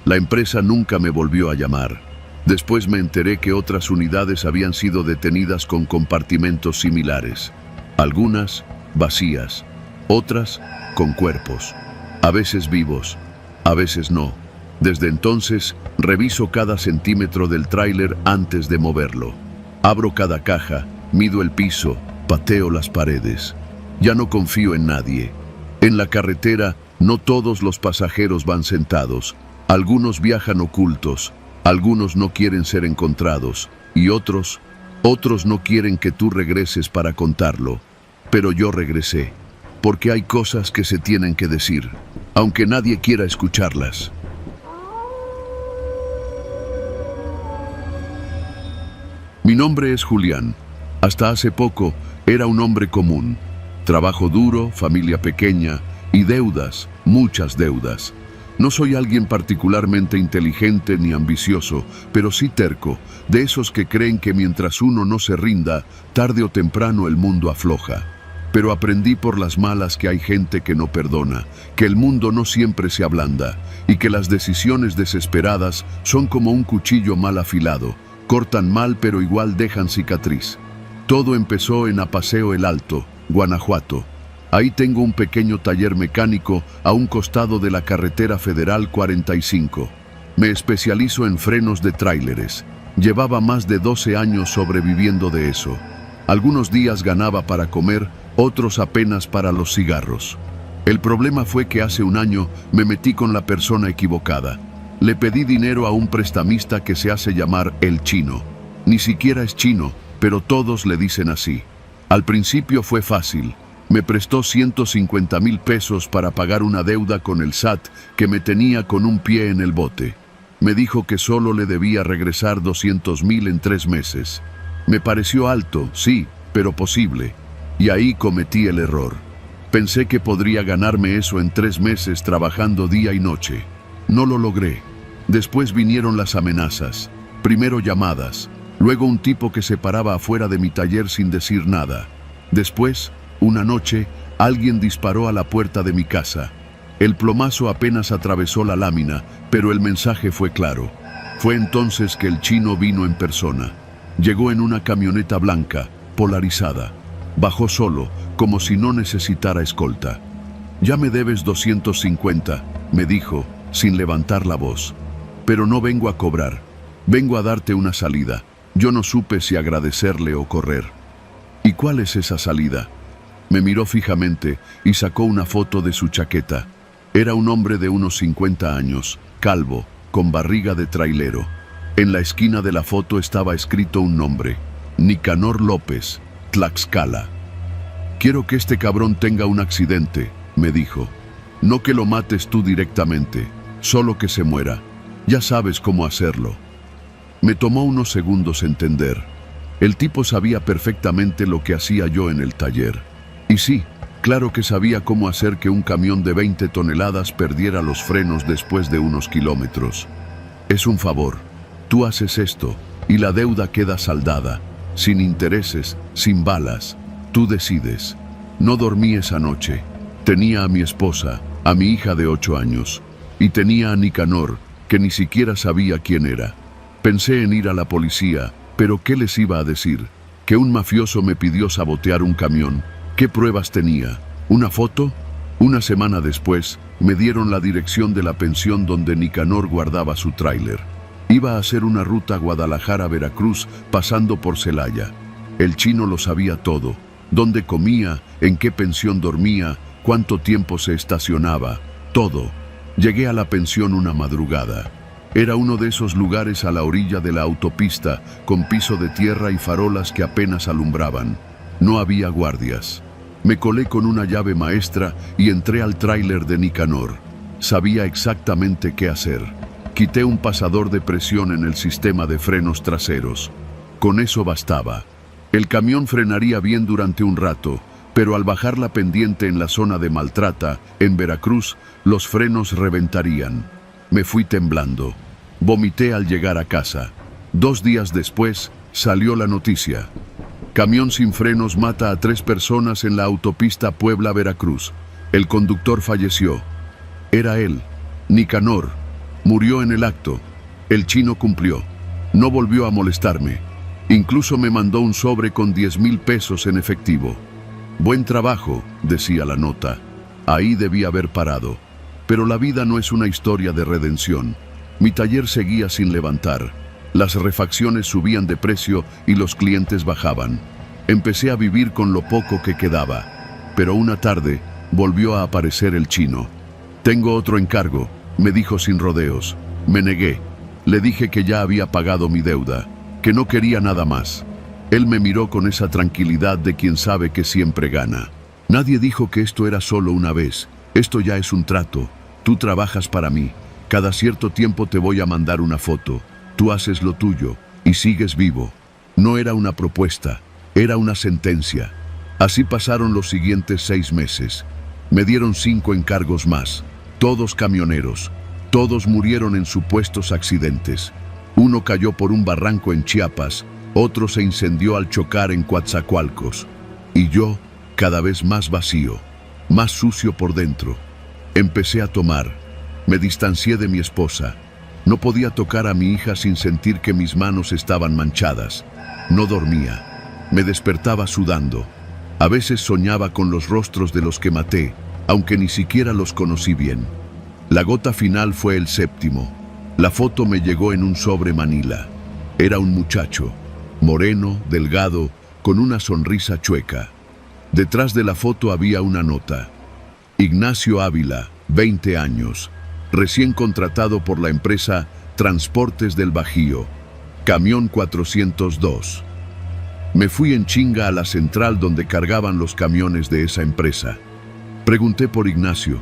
La empresa nunca me volvió a llamar. Después me enteré que otras unidades habían sido detenidas con compartimentos similares. Algunas vacías, otras con cuerpos. A veces vivos, a veces no. Desde entonces, reviso cada centímetro del tráiler antes de moverlo. Abro cada caja, mido el piso, pateo las paredes. Ya no confío en nadie. En la carretera, no todos los pasajeros van sentados. Algunos viajan ocultos. Algunos no quieren ser encontrados, y otros no quieren que tú regreses para contarlo. Pero yo regresé, porque hay cosas que se tienen que decir, aunque nadie quiera escucharlas. Mi nombre es Julián. Hasta hace poco era un hombre común. Trabajo duro, familia pequeña y deudas, muchas deudas. No soy alguien particularmente inteligente ni ambicioso, pero sí terco, de esos que creen que mientras uno no se rinda, tarde o temprano el mundo afloja. Pero aprendí por las malas que hay gente que no perdona, que el mundo no siempre se ablanda, y que las decisiones desesperadas son como un cuchillo mal afilado, cortan mal pero igual dejan cicatriz. Todo empezó en Apaseo el Alto, Guanajuato. Ahí tengo un pequeño taller mecánico a un costado de la carretera federal 45. Me especializo en frenos de tráileres. Llevaba más de 12 años sobreviviendo de eso. Algunos días ganaba para comer, otros apenas para los cigarros. El problema fue que hace un año me metí con la persona equivocada. Le pedí dinero a un prestamista que se hace llamar El Chino. Ni siquiera es chino, pero todos le dicen así. Al principio fue fácil. Me prestó 150,000 pesos para pagar una deuda con el SAT que me tenía con un pie en el bote. Me dijo que solo le debía regresar 200,000 en 3 meses. Me pareció alto, sí, pero posible. Y ahí cometí el error. Pensé que podría ganarme eso en 3 meses trabajando día y noche. No lo logré. Después vinieron las amenazas. Primero llamadas, luego un tipo que se paraba afuera de mi taller sin decir nada. Después, una noche, alguien disparó a la puerta de mi casa. El plomazo apenas atravesó la lámina, pero el mensaje fue claro. Fue entonces que el chino vino en persona. Llegó en una camioneta blanca, polarizada. Bajó solo, como si no necesitara escolta. «Ya me debes 250», me dijo, sin levantar la voz. «Pero no vengo a cobrar. Vengo a darte una salida». Yo no supe si agradecerle o correr. «¿Y cuál es esa salida?». Me miró fijamente y sacó una foto de su chaqueta. Era un hombre de unos 50 años, calvo, con barriga de trailero. En la esquina de la foto estaba escrito un nombre: Nicanor López, Tlaxcala. «Quiero que este cabrón tenga un accidente», me dijo. «No que lo mates tú directamente, solo que se muera. Ya sabes cómo hacerlo». Me tomó unos segundos entender. El tipo sabía perfectamente lo que hacía yo en el taller. Y sí, claro que sabía cómo hacer que un camión de 20 toneladas perdiera los frenos después de unos kilómetros. «Es un favor. Tú haces esto y la deuda queda saldada, sin intereses, sin balas. Tú decides». No dormí esa noche. Tenía a mi esposa, a mi hija de 8 años, y tenía a Nicanor, que ni siquiera sabía quién era. Pensé en ir a la policía, pero ¿qué les iba a decir? ¿Que un mafioso me pidió sabotear un camión? ¿Qué pruebas tenía? ¿Una foto? Una semana después, me dieron la dirección de la pensión donde Nicanor guardaba su tráiler. Iba a hacer una ruta Guadalajara-Veracruz, pasando por Celaya. El chino lo sabía todo: dónde comía, en qué pensión dormía, cuánto tiempo se estacionaba, todo. Llegué a la pensión una madrugada. Era uno de esos lugares a la orilla de la autopista, con piso de tierra y farolas que apenas alumbraban. No había guardias. Me colé con una llave maestra y entré al tráiler de Nicanor. Sabía exactamente qué hacer. Quité un pasador de presión en el sistema de frenos traseros. Con eso bastaba. El camión frenaría bien durante un rato, pero al bajar la pendiente en la zona de Maltrata, en Veracruz, los frenos reventarían. Me fui temblando. Vomité al llegar a casa. 2 días después, salió la noticia: camión sin frenos mata a 3 personas en la autopista Puebla-Veracruz. El conductor falleció. Era él, Nicanor. Murió en el acto. El chino cumplió. No volvió a molestarme. Incluso me mandó un sobre con 10,000 pesos en efectivo. «Buen trabajo», decía la nota. Ahí debía haber parado. Pero la vida no es una historia de redención. Mi taller seguía sin levantar. Las refacciones subían de precio y los clientes bajaban. Empecé a vivir con lo poco que quedaba. Pero una tarde volvió a aparecer el chino. «Tengo otro encargo», me dijo sin rodeos. Me negué. Le dije que ya había pagado mi deuda, que no quería nada más. Él me miró con esa tranquilidad de quien sabe que siempre gana. «Nadie dijo que esto era solo una vez. Esto ya es un trato. Tú trabajas para mí. Cada cierto tiempo te voy a mandar una foto. Tú haces lo tuyo y sigues vivo». No era una propuesta, era una sentencia. Así pasaron los siguientes 6 meses. Me dieron 5 encargos más, todos camioneros. Todos murieron en supuestos accidentes. Uno cayó por un barranco en Chiapas, otro se incendió al chocar en Coatzacoalcos. Y yo, cada vez más vacío, más sucio por dentro. Empecé a tomar. Me distancié de mi esposa. No podía tocar a mi hija sin sentir que mis manos estaban manchadas. No dormía. Me despertaba sudando. A veces soñaba con los rostros de los que maté, aunque ni siquiera los conocí bien. La gota final fue el 7º. La foto me llegó en un sobre Manila. Era un muchacho, moreno, delgado, con una sonrisa chueca. Detrás de la foto había una nota: Ignacio Ávila, 20 años, recién contratado por la empresa Transportes del Bajío, camión 402. Me fui en chinga a la central donde cargaban los camiones de esa empresa. Pregunté por Ignacio.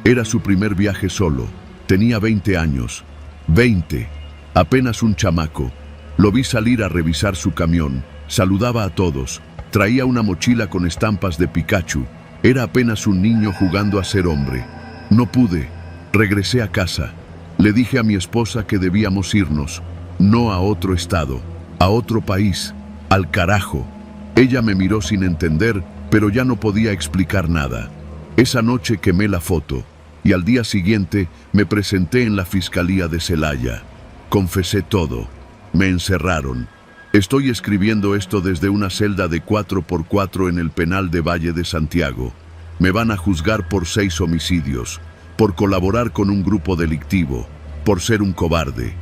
Era su primer viaje solo. Tenía 20 años. 20. Apenas un chamaco. Lo vi salir a revisar su camión. Saludaba a todos. Traía una mochila con estampas de Pikachu. Era apenas un niño jugando a ser hombre. No pude. Regresé a casa. Le dije a mi esposa que debíamos irnos. No a otro estado, a otro país, al carajo. Ella me miró sin entender, pero ya no podía explicar nada. Esa noche quemé la foto y al día siguiente me presenté en la Fiscalía de Celaya. Confesé todo. Me encerraron. Estoy escribiendo esto desde una celda de 4x4 en el penal de Valle de Santiago. Me van a juzgar por 6 homicidios, por colaborar con un grupo delictivo, por ser un cobarde.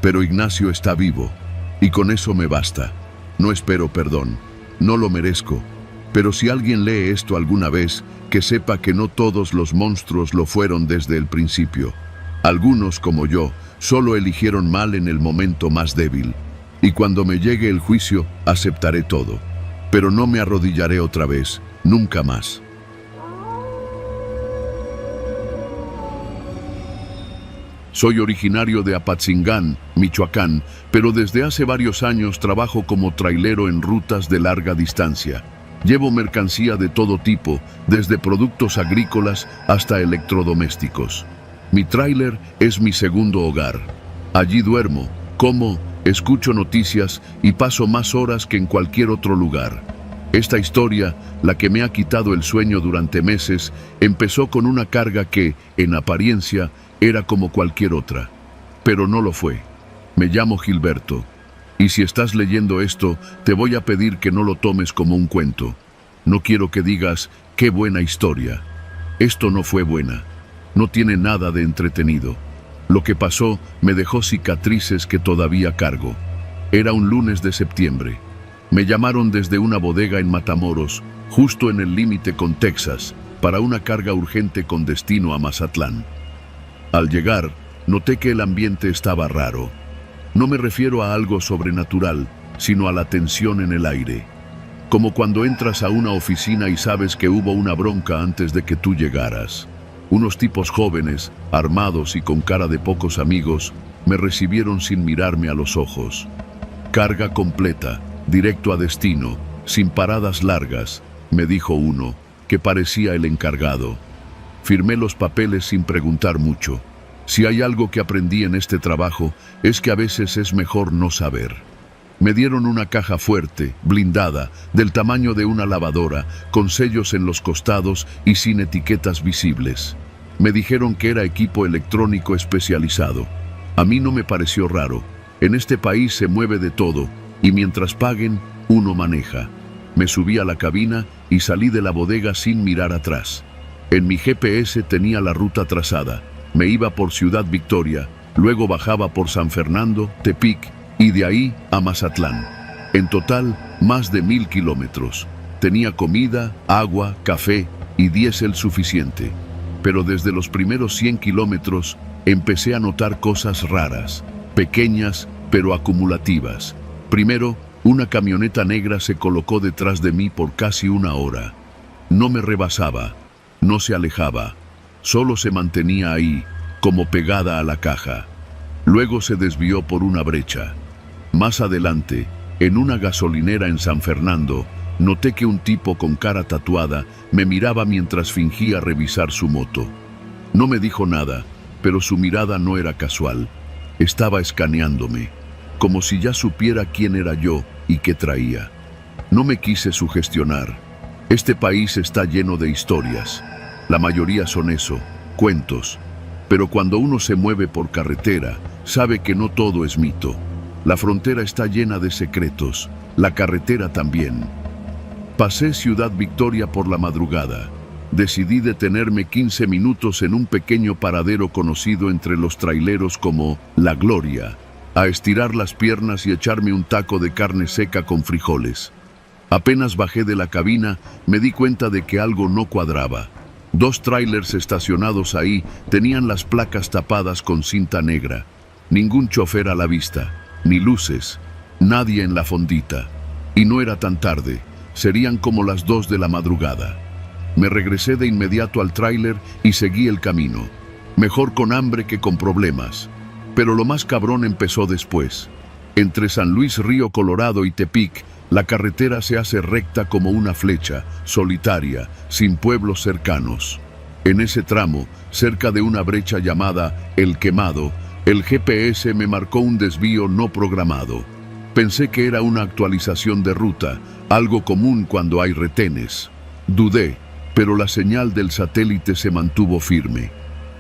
Pero Ignacio está vivo, y con eso me basta. No espero perdón, no lo merezco. Pero si alguien lee esto alguna vez, que sepa que no todos los monstruos lo fueron desde el principio. Algunos, como yo, solo eligieron mal en el momento más débil. Y cuando me llegue el juicio, aceptaré todo. Pero no me arrodillaré otra vez, nunca más. Soy originario de Apatzingán, Michoacán, pero desde hace varios años trabajo como trailero en rutas de larga distancia. Llevo mercancía de todo tipo, desde productos agrícolas hasta electrodomésticos. Mi tráiler es mi segundo hogar. Allí duermo, como, escucho noticias y paso más horas que en cualquier otro lugar. Esta historia, la que me ha quitado el sueño durante meses, empezó con una carga que, en apariencia, era como cualquier otra. Pero no lo fue. Me llamo Gilberto. Y si estás leyendo esto, te voy a pedir que no lo tomes como un cuento. No quiero que digas, qué buena historia. Esto no fue buena. No tiene nada de entretenido. Lo que pasó me dejó cicatrices que todavía cargo. Era un lunes de septiembre. Me llamaron desde una bodega en Matamoros, justo en el límite con Texas, para una carga urgente con destino a Mazatlán. Al llegar, noté que el ambiente estaba raro. No me refiero a algo sobrenatural, sino a la tensión en el aire. Como cuando entras a una oficina y sabes que hubo una bronca antes de que tú llegaras. Unos tipos jóvenes, armados y con cara de pocos amigos, me recibieron sin mirarme a los ojos. Carga completa, directo a destino, sin paradas largas, me dijo uno, que parecía el encargado. Firmé los papeles sin preguntar mucho. Si hay algo que aprendí en este trabajo, es que a veces es mejor no saber. Me dieron una caja fuerte, blindada, del tamaño de una lavadora, con sellos en los costados y sin etiquetas visibles. Me dijeron que era equipo electrónico especializado. A mí no me pareció raro. En este país se mueve de todo, y mientras paguen, uno maneja. Me subí a la cabina y salí de la bodega sin mirar atrás. En mi GPS tenía la ruta trazada. Me iba por Ciudad Victoria, luego bajaba por San Fernando, Tepic y de ahí a Mazatlán. En total, más de 1000 kilómetros. Tenía comida, agua, café y diésel suficiente. Pero desde los primeros 100 kilómetros empecé a notar cosas raras, pequeñas pero acumulativas. Primero, una camioneta negra se colocó detrás de mí por casi una hora. No me rebasaba, no se alejaba, solo se mantenía ahí, como pegada a la caja. Luego se desvió por una brecha. Más adelante, en una gasolinera en San Fernando, noté que un tipo con cara tatuada me miraba mientras fingía revisar su moto. No me dijo nada, pero su mirada no era casual. Estaba escaneándome, como si ya supiera quién era yo y qué traía. No me quise sugestionar. Este país está lleno de historias. La mayoría son eso, cuentos. Pero cuando uno se mueve por carretera, sabe que no todo es mito. La frontera está llena de secretos, la carretera también. Pasé Ciudad Victoria por la madrugada. Decidí detenerme 15 minutos en un pequeño paradero conocido entre los traileros como La Gloria, a estirar las piernas y echarme un taco de carne seca con frijoles. Apenas bajé de la cabina, me di cuenta de que algo no cuadraba. 2 trailers estacionados ahí tenían las placas tapadas con cinta negra. Ningún chofer a la vista, ni luces, nadie en la fondita. Y no era tan tarde, serían como las 2 de la madrugada. Me regresé de inmediato al tráiler y seguí el camino. Mejor con hambre que con problemas. Pero lo más cabrón empezó después. Entre San Luis Río Colorado y Tepic, La carretera se hace recta como una flecha, solitaria, sin pueblos cercanos. En ese tramo, cerca de una brecha llamada El Quemado, el GPS me marcó un desvío no programado. Pensé que era una actualización de ruta, algo común cuando hay retenes. Dudé, pero la señal del satélite se mantuvo firme.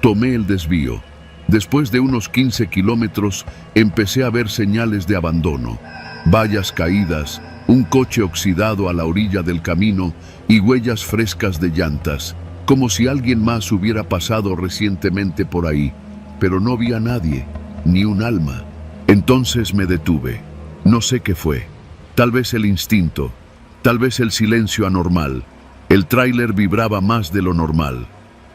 Tomé el desvío. Después de unos 15 kilómetros, empecé a ver señales de abandono. Vallas caídas, un coche oxidado a la orilla del camino y huellas frescas de llantas, como si alguien más hubiera pasado recientemente por ahí. Pero no vi a nadie, ni un alma. Entonces me detuve. No sé qué fue. Tal vez el instinto, tal vez el silencio anormal. El tráiler vibraba más de lo normal.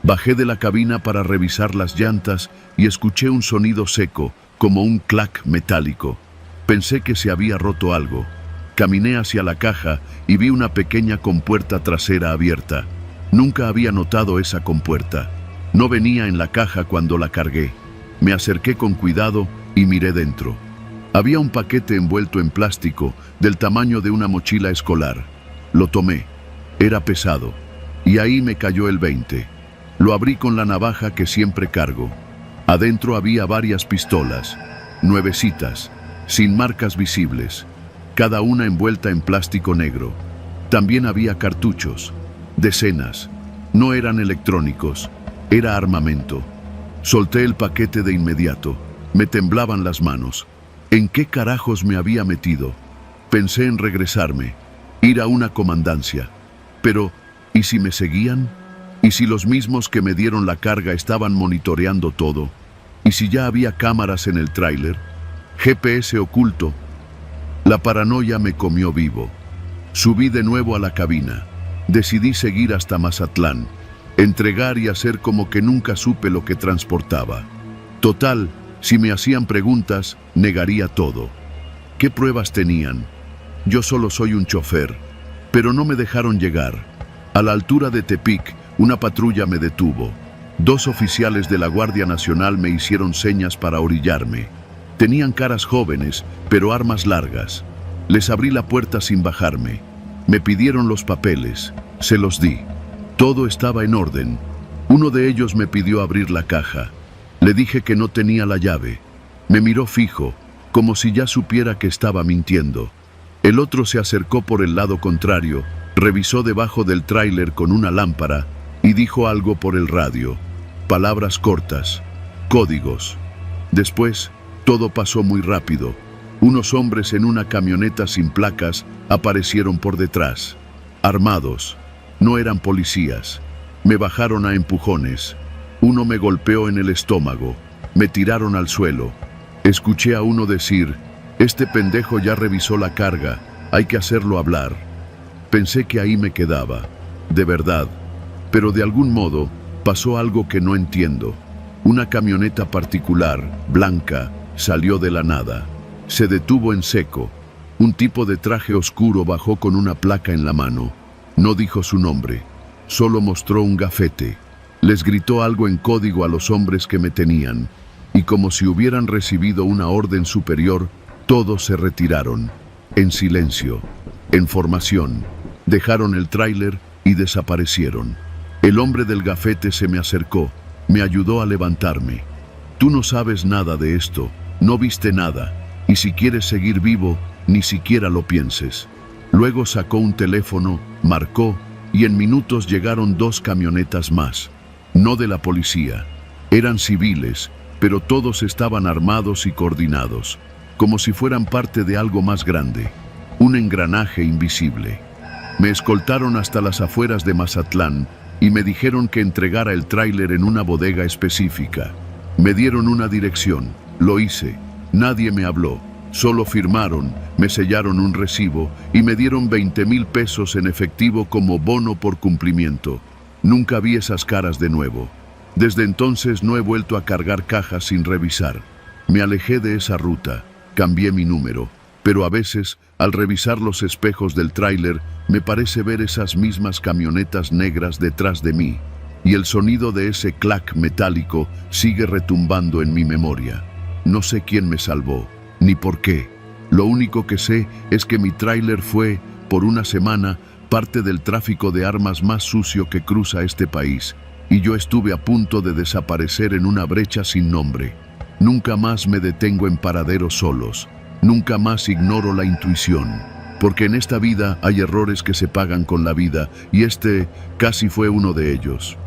Bajé de la cabina para revisar las llantas y escuché un sonido seco, como un clac metálico. Pensé que se había roto algo. Caminé hacia la caja y vi una pequeña compuerta trasera abierta. Nunca había notado esa compuerta. No venía en la caja cuando la cargué. Me acerqué con cuidado y miré dentro. Había un paquete envuelto en plástico del tamaño de una mochila escolar. Lo tomé. Era pesado. Y ahí me cayó el 20. Lo abrí con la navaja que siempre cargo. Adentro había varias pistolas, nuevecitas, sin marcas visibles, cada una envuelta en plástico negro. También había cartuchos, decenas. No eran electrónicos, era armamento. Solté el paquete de inmediato. Me temblaban las manos. ¿En qué carajos me había metido? Pensé en regresarme, ir a una comandancia. Pero, ¿y si me seguían? ¿Y si los mismos que me dieron la carga estaban monitoreando todo? ¿Y si ya había cámaras en el tráiler? GPS oculto. La paranoia me comió vivo. Subí de nuevo a la cabina. Decidí seguir hasta Mazatlán, entregar y hacer como que nunca supe lo que transportaba. Total, si me hacían preguntas, negaría todo. ¿Qué pruebas tenían? Yo solo soy un chofer, pero no me dejaron llegar. A la altura de Tepic, una patrulla me detuvo. 2 oficiales de la Guardia Nacional me hicieron señas para orillarme. Tenían caras jóvenes, pero armas largas. Les abrí la puerta sin bajarme. Me pidieron los papeles. Se los di. Todo estaba en orden. Uno de ellos me pidió abrir la caja. Le dije que no tenía la llave. Me miró fijo, como si ya supiera que estaba mintiendo. El otro se acercó por el lado contrario, revisó debajo del tráiler con una lámpara y dijo algo por el radio. Palabras cortas, códigos. Después, todo pasó muy rápido. Unos hombres en una camioneta sin placas aparecieron por detrás, armados. No eran policías. Me bajaron a empujones. Uno me golpeó en el estómago. Me tiraron al suelo. Escuché a uno decir: «Este pendejo ya revisó la carga, hay que hacerlo hablar». Pensé que ahí me quedaba, de verdad. Pero de algún modo, pasó algo que no entiendo. Una camioneta particular, blanca, salió de la nada. Se detuvo en seco. Un tipo de traje oscuro bajó con una placa en la mano. No dijo su nombre, solo mostró un gafete. Les gritó algo en código a los hombres que me tenían, y como si hubieran recibido una orden superior, todos se retiraron, en silencio, en formación. Dejaron el tráiler y desaparecieron. El hombre del gafete se me acercó, me ayudó a levantarme. «Tú no sabes nada de esto, no viste nada, y si quieres seguir vivo, ni siquiera lo pienses». Luego sacó un teléfono, marcó, y en minutos llegaron 2 camionetas más. No de la policía, eran civiles, pero todos estaban armados y coordinados, como si fueran parte de algo más grande, un engranaje invisible. Me escoltaron hasta las afueras de Mazatlán y me dijeron que entregara el tráiler en una bodega específica. Me dieron una dirección, lo hice, nadie me habló, solo firmaron, me sellaron un recibo y me dieron 20,000 pesos en efectivo como bono por cumplimiento. Nunca vi esas caras de nuevo. Desde entonces no he vuelto a cargar cajas sin revisar. Me alejé de esa ruta, cambié mi número, pero a veces, al revisar los espejos del tráiler, me parece ver esas mismas camionetas negras detrás de mí, y el sonido de ese clac metálico sigue retumbando en mi memoria. No sé quién me salvó, ni por qué, Lo único que sé es que mi tráiler fue, por una semana, parte del tráfico de armas más sucio que cruza este país, y yo estuve a punto de desaparecer en una brecha sin nombre. Nunca más me detengo en paraderos solos, nunca más ignoro la intuición, porque en esta vida hay errores que se pagan con la vida, y este casi fue uno de ellos.